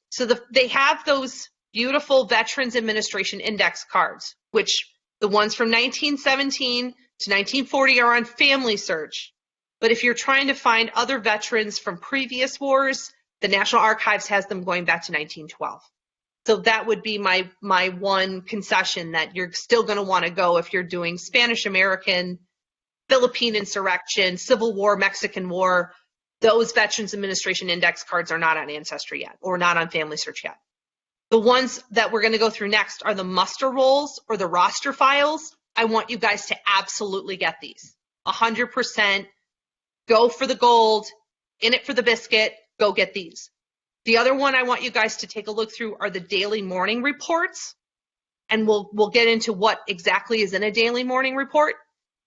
So they have those beautiful Veterans Administration index cards, which the ones from 1917 to 1940 are on Family Search. But if you're trying to find other veterans from previous wars, the National Archives has them going back to 1912. So that would be my one concession, that you're still going to want to go if you're doing Spanish American, Philippine insurrection, Civil War, Mexican War. Those Veterans Administration index cards are not on Ancestry yet, or not on Family Search yet. The ones that we're going to go through next are the muster rolls or the roster files. I want you guys to absolutely get these. 100%. Go for the gold, in it for the biscuit, go get these. The other one I want you guys to take a look through are the daily morning reports. And we'll get into what exactly is in a daily morning report.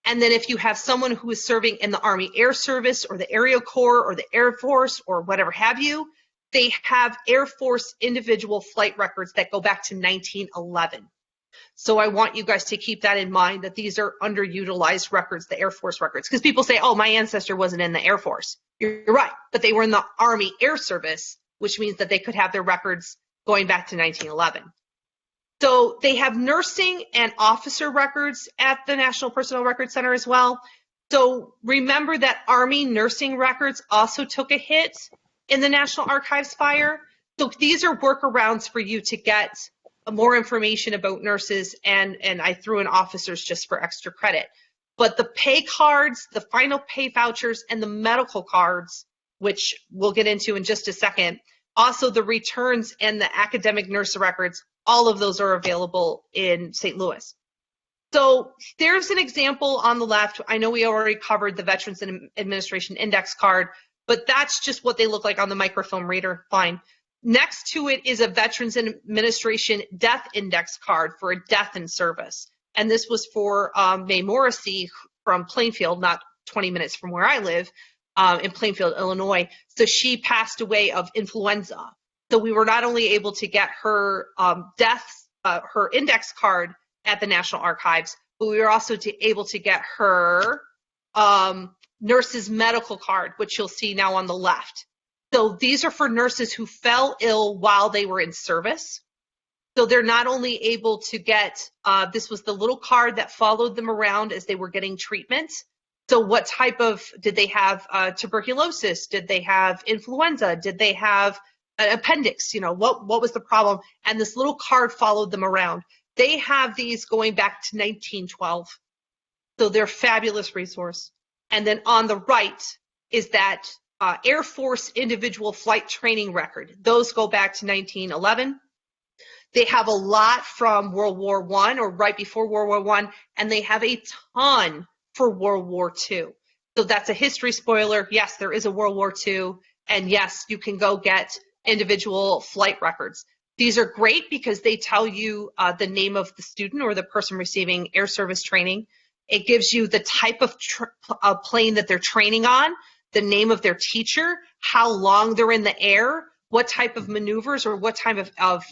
And then if you have someone who is serving in the Army Air Service or the Aerial Corps or the Air Force or whatever have you, they have Air Force individual flight records that go back to 1911. So I want you guys to keep that in mind, that these are underutilized records, the Air Force records. Because people say, oh, my ancestor wasn't in the Air Force. You're right, but they were in the Army Air Service, which means that they could have their records going back to 1911. So they have nursing and officer records at the National Personal Records Center as well. So remember that Army nursing records also took a hit in the National Archives fire. So these are workarounds for you to get more information about nurses, and I threw in officers just for extra credit. But the pay cards, the final pay vouchers, and the medical cards, which we'll get into in just a second, also the returns and the academic nurse records, all of those are available in St. Louis. So there's an example on the left. I know we already covered the Veterans Administration index card, but that's just what they look like on the microfilm reader. Fine. Next to it is a Veterans Administration death index card for a death in service. And this was for Mae Morrissey from Plainfield, not 20 minutes from where I live, in Plainfield, Illinois. So she passed away of influenza. So we were not only able to get her her index card at the National Archives, but we were also able to get her nurse's medical card, which you'll see now on the left. So these are for nurses who fell ill while they were in service. So they're not only able to get, this was the little card that followed them around as they were getting treatment. So what type of, did they have tuberculosis? Did they have influenza? Did they have an appendix? You know, what was the problem? And this little card followed them around. They have these going back to 1912. So they're a fabulous resource. And then on the right is that Air Force individual flight training record. Those go back to 1911. They have a lot from World War I or right before World War I, and they have a ton for World War II. So that's a history spoiler. Yes, there is a World War II, and yes, you can go get individual flight records. These are great because they tell you the name of the student or the person receiving air service training. It gives you the type of plane that they're training on, the name of their teacher, how long they're in the air, what type of maneuvers or what type of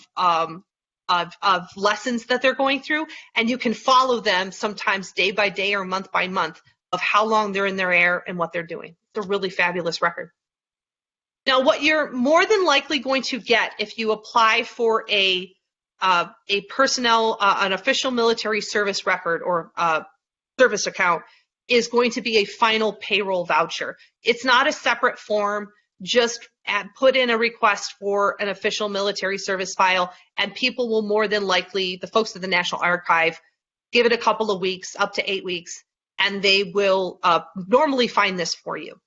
lessons that they're going through, and you can follow them sometimes day by day or month by month of how long they're in their air and what they're doing. It's a really fabulous record. Now, what you're more than likely going to get if you apply for a personnel, an official military service record or service account is going to be a final payroll voucher. It's not a separate form. Just put in a request for an official military service file, and people will more than likely, the folks at the National Archive, give it a couple of weeks, up to 8 weeks, and they will normally find this for you.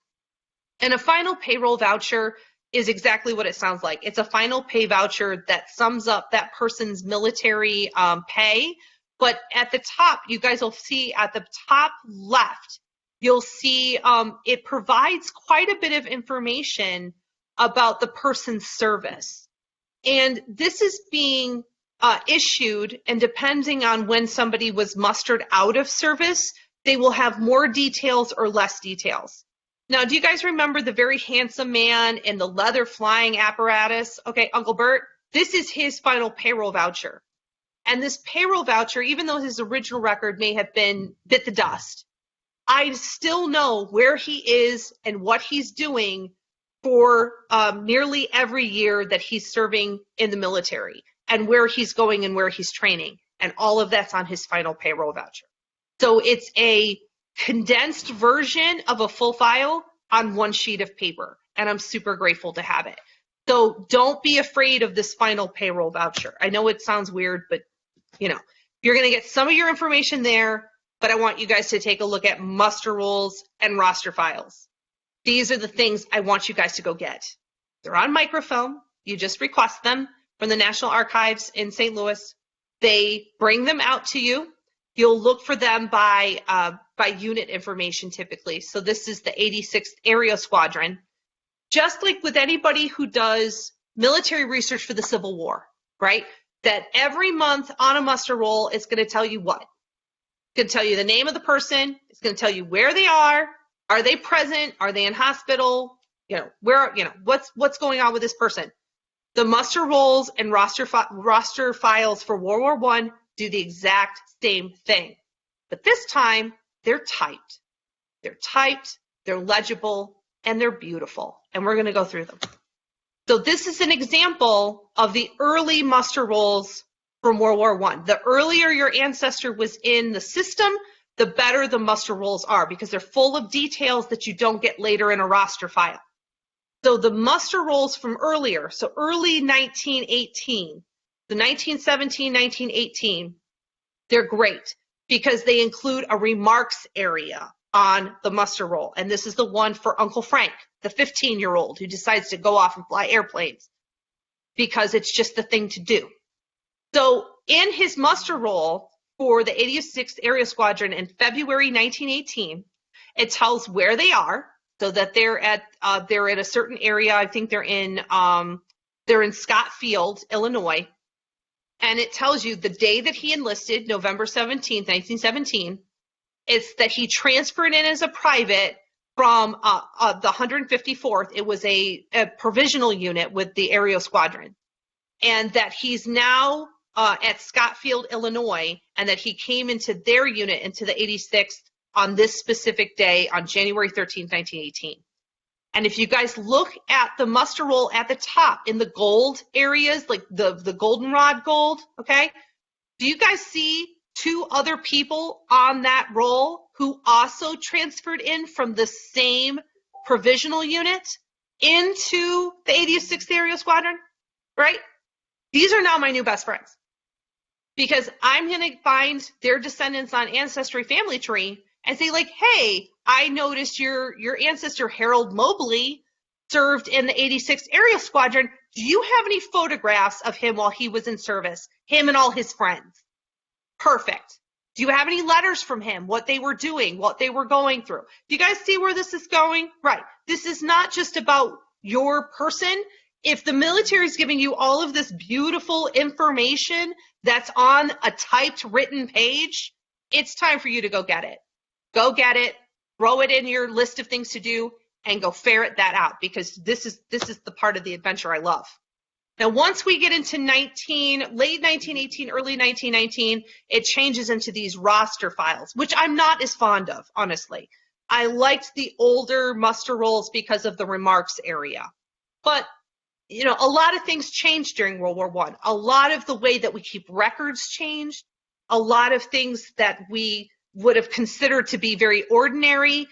And a final payroll voucher is exactly what it sounds like. It's a final pay voucher that sums up that person's military pay. But at the top, you guys will see at the top left, you'll see it provides quite a bit of information about the person's service. And this is being issued, and depending on when somebody was mustered out of service, they will have more details or less details. Now, do you guys remember the very handsome man in the leather flying apparatus? Okay, Uncle Bert, this is his final payroll voucher. And this payroll voucher, even though his original record may have been bit the dust, I still know where he is and what he's doing for nearly every year that he's serving in the military, and where he's going and where he's training. And all of that's on his final payroll voucher. So it's a condensed version of a full file on one sheet of paper. And I'm super grateful to have it. So don't be afraid of this final payroll voucher. I know it sounds weird, but you know, you're going to get some of your information there, but I want you guys to take a look at muster rolls and roster files. These are the things I want you guys to go get. They're on microfilm. You just request them from the National Archives in St. Louis. They bring them out to you. You'll look for them by unit information typically. So this is the 86th Area Squadron. Just like with anybody who does military research for the Civil War, right? That every month on a muster roll, it's going to tell you what? It's going to tell you the name of the person. It's going to tell you where they are. Are they present? Are they in hospital? You know, where, you know, what's going on with this person? The muster rolls and roster files for World War I do the exact same thing. But this time, they're typed. They're typed, they're legible, and they're beautiful. And we're going to go through them. So this is an example of the early muster rolls from World War I. The earlier your ancestor was in the system, the better the muster rolls are, because they're full of details that you don't get later in a roster file. So the muster rolls from earlier, so early 1918, the 1917, 1918, they're great because they include a remarks area on the muster roll. And this is the one for Uncle Frank, the 15-year-old who decides to go off and fly airplanes because it's just the thing to do. So in his muster roll for the 86th Area Squadron in February 1918, it tells where they are, so that they're at a certain area. I think they're in Scott Field, Illinois, and it tells you the day that he enlisted, November 17th, 1917. It's that he transferred in as a private from the 154th. It was a provisional unit with the Aerial Squadron, and that he's now at Scott Field, Illinois, and that he came into their unit, into the 86th, on this specific day on January 13th, 1918. And if you guys look at the muster roll at the top in the gold areas, like the goldenrod gold, okay, do you guys see two other people on that roll who also transferred in from the same provisional unit into the 86th Area Squadron, right? These are now my new best friends, because I'm going to find their descendants on Ancestry Family Tree and say, like, hey, I noticed your ancestor Harold Mobley served in the 86th Area Squadron. Do you have any photographs of him while he was in service, him and all his friends? Perfect. Do you have any letters from him, what they were doing, what they were going through? Do you guys see where this is going? Right. This is not just about your person. If the military is giving you all of this beautiful information that's on a typed written page, it's time for you to go get it. Go get it, throw it in your list of things to do, and go ferret that out, because this is the part of the adventure I love. Now, once we get into late 1918, early 1919, it changes into these roster files, which I'm not as fond of, honestly. I liked the older muster rolls because of the remarks area. But, you know, a lot of things changed during World War I. A lot of the way that we keep records changed. A lot of things that we would have considered to be very ordinary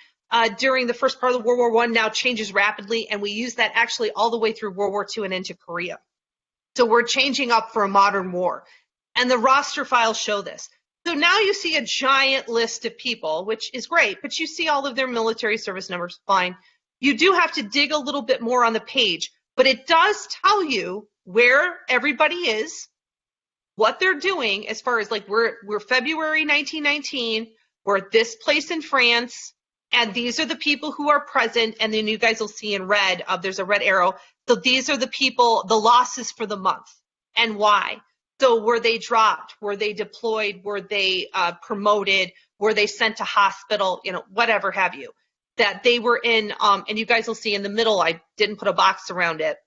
during the first part of World War I now changes rapidly, and we use that actually all the way through World War II and into Korea. So we're changing up for a modern war. And the roster files show this. So now you see a giant list of people, which is great, but you see all of their military service numbers, fine. You do have to dig a little bit more on the page, but it does tell you where everybody is, what they're doing, as far as like we're February 1919, we're at this place in France, and these are the people who are present, and then you guys will see in red, there's a red arrow. So these are the people, the losses for the month, and why. So were they dropped? Were they deployed? Were they promoted? Were they sent to hospital? You know, whatever have you. That they were in, and you guys will see in the middle, I didn't put a box around it.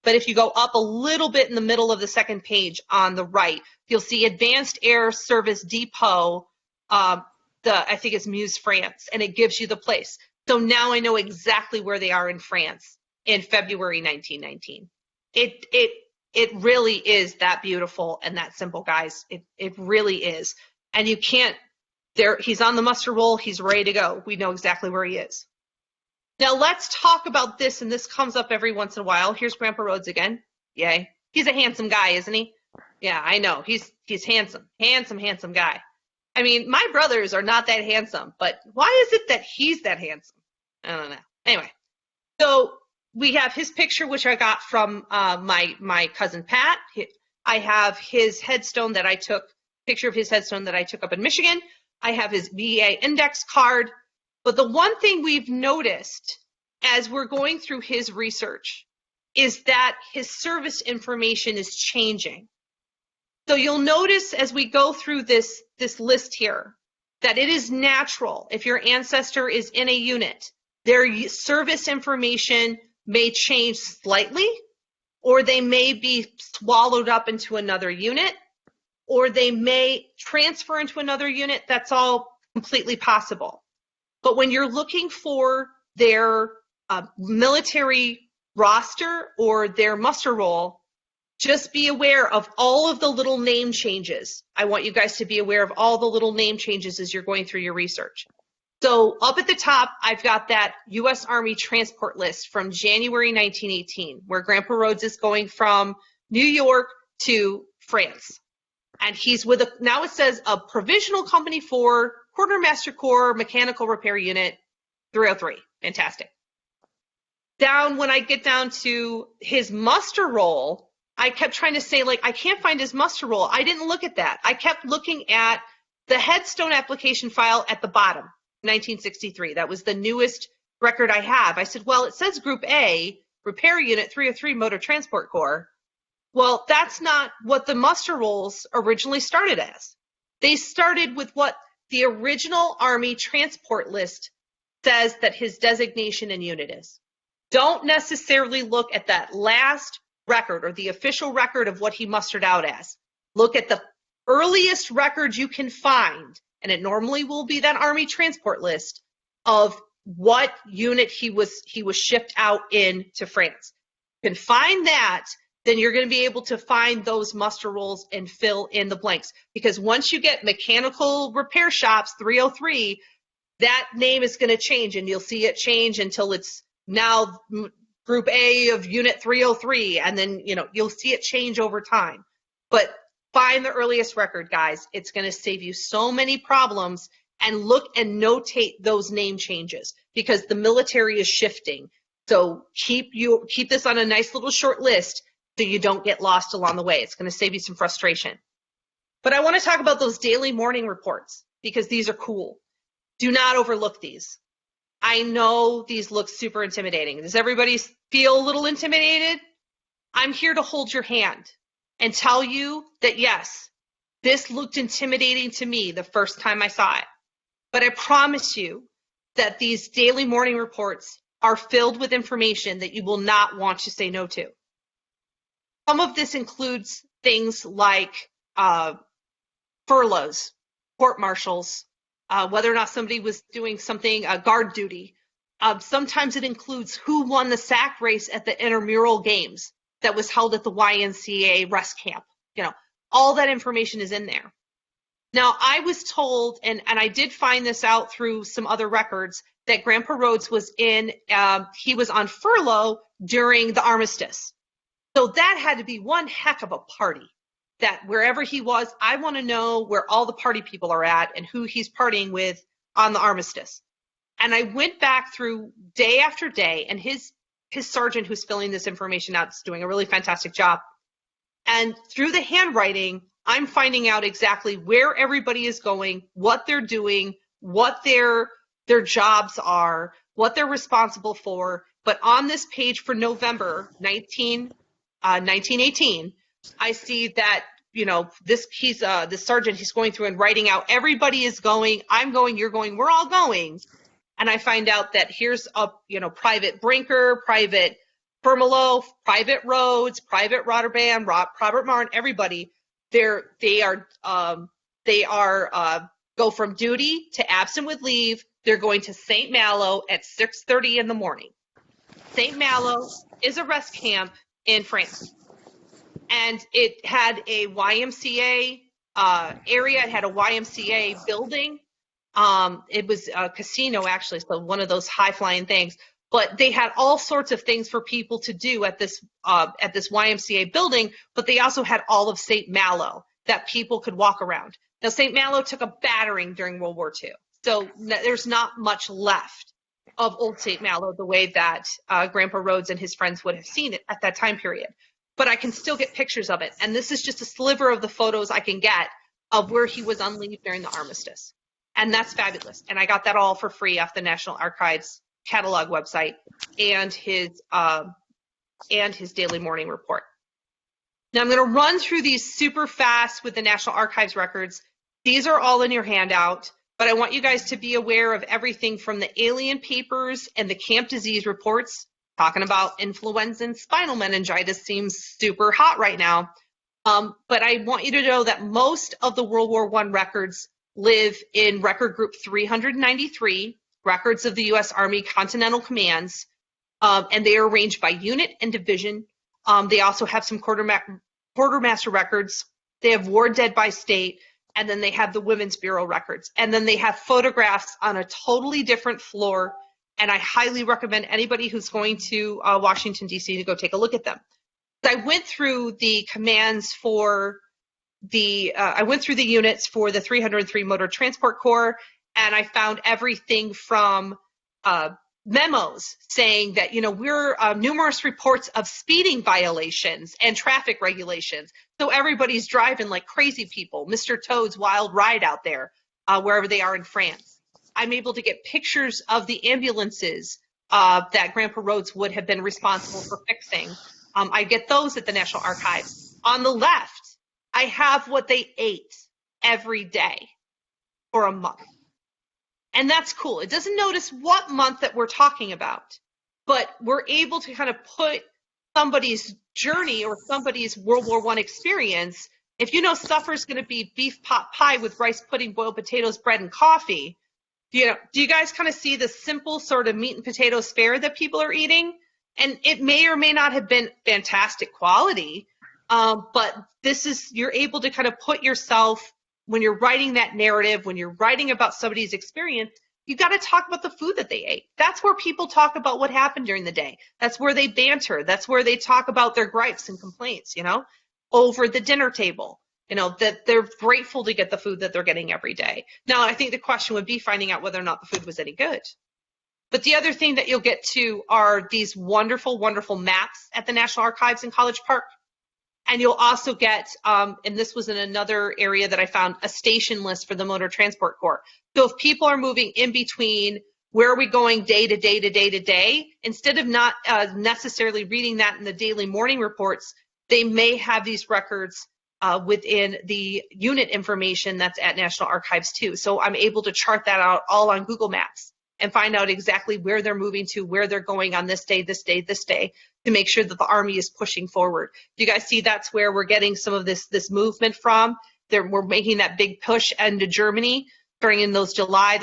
But if you go up a little bit in the middle of the second page on the right, you'll see Advanced Air Service Depot, I think it's Meuse, France, and it gives you the place. So now I know exactly where they are in France in February 1919. It really is that beautiful and that simple, guys. It really is. And you can't, he's on the muster roll, he's ready to go. We know exactly where he is. Now let's talk about this, and this comes up every once in a while. Here's Grandpa Rhodes again. Yay. He's a handsome guy, isn't he? Yeah, I know. He's handsome. Handsome guy. I mean, my brothers are not that handsome, but why is it that he's that handsome? I don't know. Anyway, so we have his picture, which I got from my cousin Pat. I have his headstone that I took, picture of his headstone that I took up in Michigan. I have his VA index card. But the one thing we've noticed as we're going through his research is that his service information is changing. So you'll notice as we go through this list here that it is natural if your ancestor is in a unit, their service information may change slightly, or they may be swallowed up into another unit, or they may transfer into another unit. That's all completely possible. But when you're looking for their military roster or their muster roll, just be aware of all of the little name changes. I want you guys to be aware of all the little name changes as you're going through your research. So up at the top, I've got that U.S. Army transport list from January 1918, where Grandpa Rhodes is going from New York to France. And he's with now it says a provisional company for Quartermaster Corps Mechanical Repair Unit 303. Fantastic. When I get down to his muster roll, I kept trying to say, like, I can't find his muster roll. I didn't look at that. I kept looking at the headstone application file at the bottom, 1963. That was the newest record I have. I said, well, it says Group A, Repair Unit 303 Motor Transport Corps. Well, that's not what the muster rolls originally started as. They started with what the original Army transport list says that his designation and unit is. Don't necessarily look at that last record or the official record of what he mustered out as. Look at the earliest record you can find, and it normally will be that Army transport list of what unit he was shipped out in to France. You can find that, then you're going to be able to find those muster rolls and fill in the blanks. Because once you get Mechanical Repair Shops 303, that name is going to change, and you'll see it change until it's now Group A of Unit 303, and then you'll see it change over time. But find the earliest record, guys. It's going to save you so many problems, and look and notate those name changes because the military is shifting. So keep this on a nice little short list so you don't get lost along the way. It's going to save you some frustration. But I want to talk about those daily morning reports because these are cool. Do not overlook these. I know these look super intimidating. Does everybody feel a little intimidated? I'm here to hold your hand and tell you that yes, this looked intimidating to me the first time I saw it. But I promise you that these daily morning reports are filled with information that you will not want to say no to. Some of this includes things like furloughs, court-martials, whether or not somebody was doing something, guard duty. Sometimes it includes who won the sack race at the intramural games that was held at the YMCA rest camp. All that information is in there. Now, I was told, and I did find this out through some other records, that Grandpa Rhodes was he was on furlough during the armistice. So that had to be one heck of a party. That wherever he was, I want to know where all the party people are at and who he's partying with on the armistice. And I went back through day after day, and his sergeant who's filling this information out is doing a really fantastic job. And through the handwriting, I'm finding out exactly where everybody is going, what they're doing, what their jobs are, what they're responsible for. But on this page for November 1918, I see that, this sergeant, he's going through and writing out, everybody is going, I'm going, you're going, we're all going. And I find out that here's a, Private Brinker, Private Permelo, private roads, private Rotterdam, Robert Martin, everybody, they are go from duty to absent with leave. They're going to St. Malo at 6:30 in the morning. St. Malo is a rest camp in France, and it had a YMCA area. It had a YMCA building. It was a casino, actually, so one of those high-flying things. But they had all sorts of things for people to do at this YMCA building, but they also had all of St. Malo that people could walk around. Now, St. Malo took a battering during World War II, so there's not much left of old St. Malo the way that Grandpa Rhodes and his friends would have seen it at that time period. But I can still get pictures of it, and this is just a sliver of the photos I can get of where he was on leave during the armistice. And that's fabulous. And I got that all for free off the National Archives catalog website and his daily morning report. Now I'm going to run through these super fast with the National Archives records. These are all in your handout, but I want you guys to be aware of everything from the alien papers and the camp disease reports, talking about influenza and spinal meningitis seems super hot right now. But I want you to know that most of the World War I records live in record group 393, records of the U.S. Army Continental Commands, and they are arranged by unit and division. They also have some quartermaster records. They have war dead by state, and then they have the Women's Bureau records. And then they have photographs on a totally different floor, and I highly recommend anybody who's going to Washington, D.C. to go take a look at them. I went through the commands for I went through the units for the 303 Motor Transport Corps, and I found everything from memos saying that, we're numerous reports of speeding violations and traffic regulations. So everybody's driving like crazy people, Mr. Toad's wild ride out there, wherever they are in France. I'm able to get pictures of the ambulances that Grandpa Rhodes would have been responsible for fixing. I get those at the National Archives. On the left, I have what they ate every day for a month. And that's cool. It doesn't notice what month that we're talking about, but we're able to kind of put somebody's journey or somebody's World War I experience. If supper's going to be beef pot pie with rice pudding, boiled potatoes, bread, and coffee, do you guys kind of see the simple sort of meat and potatoes fare that people are eating? And it may or may not have been fantastic quality, but you're able to kind of put yourself, when you're writing that narrative, when you're writing about somebody's experience, you got to talk about the food that they ate. That's where people talk about what happened during the day. That's where they banter. That's where they talk about their gripes and complaints, over the dinner table, that they're grateful to get the food that they're getting every day. Now, I think the question would be finding out whether or not the food was any good. But the other thing that you'll get to are these wonderful, wonderful maps at the National Archives in College Park. And you'll also get, and this was in another area that I found, a station list for the Motor Transport Corps. So if people are moving in between, where are we going day to day to day to day, instead of not necessarily reading that in the daily morning reports, they may have these records within the unit information that's at National Archives too. So I'm able to chart that out all on Google Maps and find out exactly where they're moving to, where they're going on this day, this day, this day, to make sure that the Army is pushing forward. Do you guys see that's where we're getting some of this movement from? We're making that big push into Germany during in those July,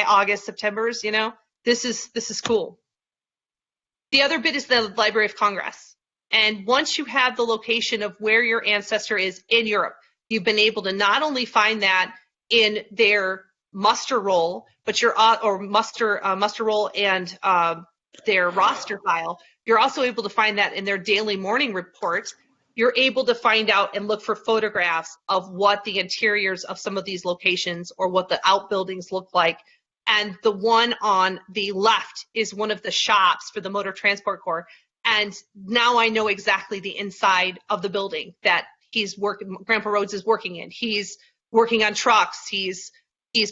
August, Septembers, This is cool. The other bit is the Library of Congress. And once you have the location of where your ancestor is in Europe, you've been able to not only find that in their muster roll, but muster roll and their roster file, you're also able to find that in their daily morning report. You're able to find out and look for photographs of what the interiors of some of these locations or what the outbuildings look like. And the one on the left is one of the shops for the Motor Transport Corps. And now I know exactly the inside of the building that Grandpa Rhodes is working in. He's working on trucks. He's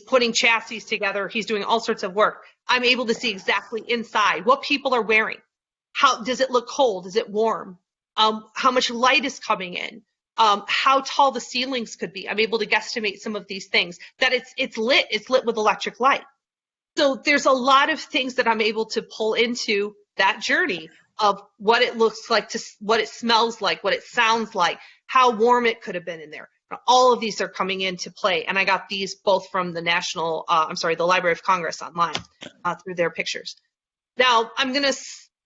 putting chassis together. He's doing all sorts of work. I'm able to see exactly inside what people are wearing. How does it look cold? Is it warm? How much light is coming in? How tall the ceilings could be. I'm able to guesstimate some of these things. That it's lit. It's lit with electric light. So there's a lot of things that I'm able to pull into that journey of what it looks like, to what it smells like, what it sounds like, how warm it could have been in there. All of these are coming into play, and I got these both from the the Library of Congress online through their pictures. Now, I'm going to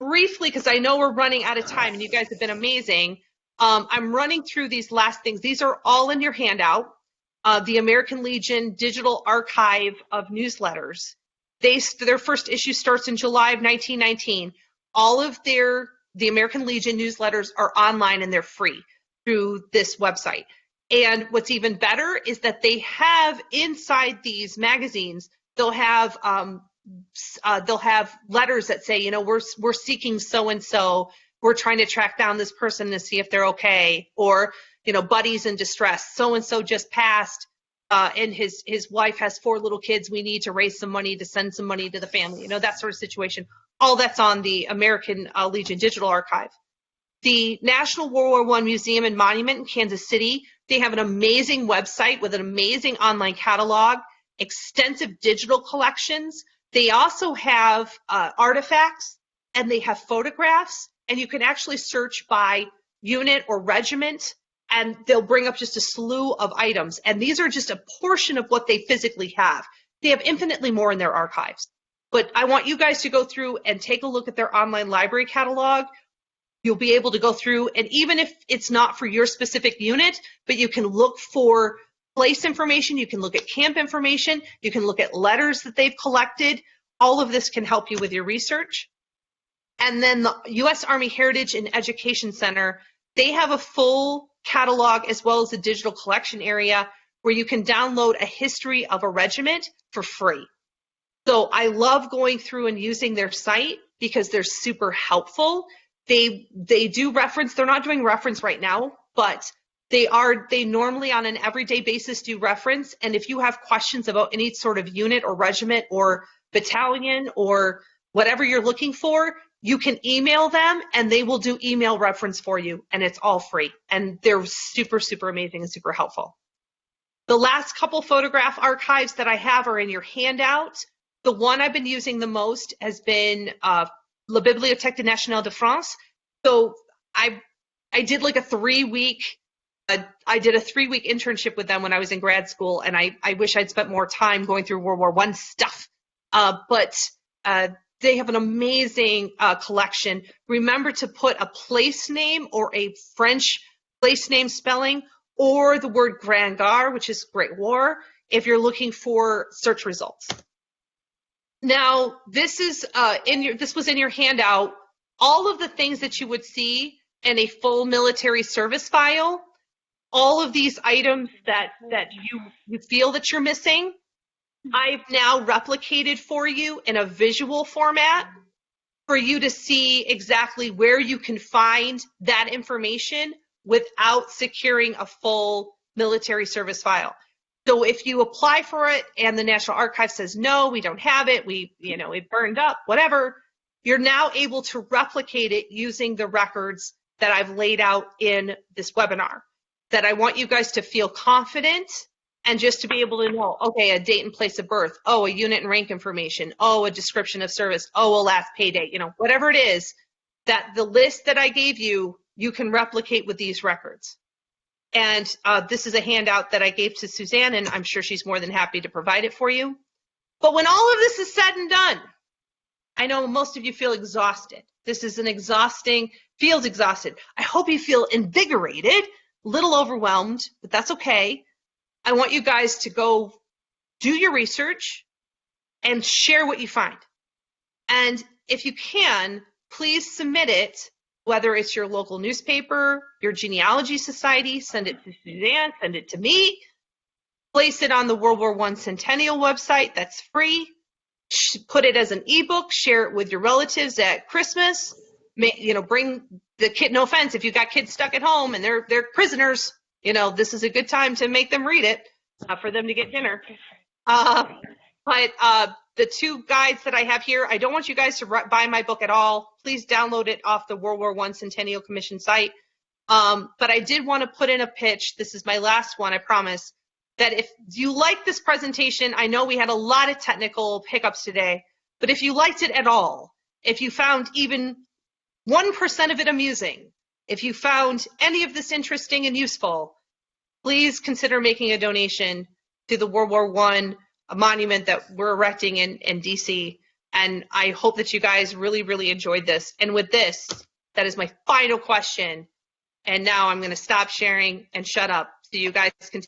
briefly, because I know we're running out of time, and you guys have been amazing, I'm running through these last things. These are all in your handout. The American Legion Digital Archive of Newsletters. Their first issue starts in July of 1919. All of the American Legion newsletters are online and they're free through this website. And what's even better is that they have inside these magazines, they'll have letters that say, we're seeking so-and-so, we're trying to track down this person to see if they're okay, or, buddies in distress, so-and-so just passed, and his wife has 4 little kids, we need to raise some money to send some money to the family, that sort of situation. All that's on the American Legion Digital Archive. The National World War I Museum and Monument in Kansas City, they have an amazing website with an amazing online catalog, extensive digital collections. They also have artifacts, and they have photographs, and you can actually search by unit or regiment, and they'll bring up just a slew of items. And these are just a portion of what they physically have. They have infinitely more in their archives. But I want you guys to go through and take a look at their online library catalog. You'll be able to go through, and even if it's not for your specific unit, but you can look for place information, you can look at camp information, you can look at letters that they've collected. All of this can help you with your research. And then the U.S. Army Heritage and Education Center, they have a full catalog as well as a digital collection area where you can download a history of a regiment for free. So I love going through and using their site because they're super helpful. They do reference, they're not doing reference right now, but they normally on an everyday basis do reference. And if you have questions about any sort of unit or regiment or battalion or whatever you're looking for, you can email them and they will do email reference for you, and it's all free. And they're super, super amazing and super helpful. The last couple photograph archives that I have are in your handout. The one I've been using the most has been La Bibliothèque Nationale de France. So I did like a 3-week, I did a 3-week internship with them when I was in grad school, and I wish I'd spent more time going through World War I stuff. But they have an amazing collection. Remember to put a place name or a French place name spelling or the word Grand Guerre, which is Great War, if you're looking for search results. Now, this is this was in your handout. All of the things that you would see in a full military service file, all of these items that you feel that you're missing, I've now replicated for you in a visual format for you to see exactly where you can find that information without securing a full military service file. So if you apply for it and the National Archives says, no, we don't have it, it burned up, whatever, you're now able to replicate it using the records that I've laid out in this webinar. That I want you guys to feel confident and just to be able to know, okay, a date and place of birth, a unit and rank information, a description of service, a last pay date, whatever it is, that the list that I gave you, you can replicate with these records. And this is a handout that I gave to Suzanne, and I'm sure she's more than happy to provide it for you. But when all of this is said and done, I know most of you feel exhausted. This is feels exhausted. I hope you feel invigorated, a little overwhelmed, but that's okay. I want you guys to go do your research and share what you find. And if you can, please submit it, whether it's your local newspaper, your genealogy society, send it to Suzanne, send it to me, place it on the World War I Centennial website, that's free. Put it as an ebook, share it with your relatives at Christmas. Bring the kid, no offense, if you've got kids stuck at home and they're prisoners, this is a good time to make them read it for them to get dinner. But the 2 guides that I have here, I don't want you guys to buy my book at all. Please download it off the World War I Centennial Commission site. But I did want to put in a pitch. This is my last one, I promise. That if you like this presentation, I know we had a lot of technical hiccups today, but if you liked it at all, if you found even 1% of it amusing, if you found any of this interesting and useful, please consider making a donation to the World War I monument that we're erecting in DC. And I hope that you guys really, really enjoyed this. And with this, that is my final question. And now I'm going to stop sharing and shut up so you guys can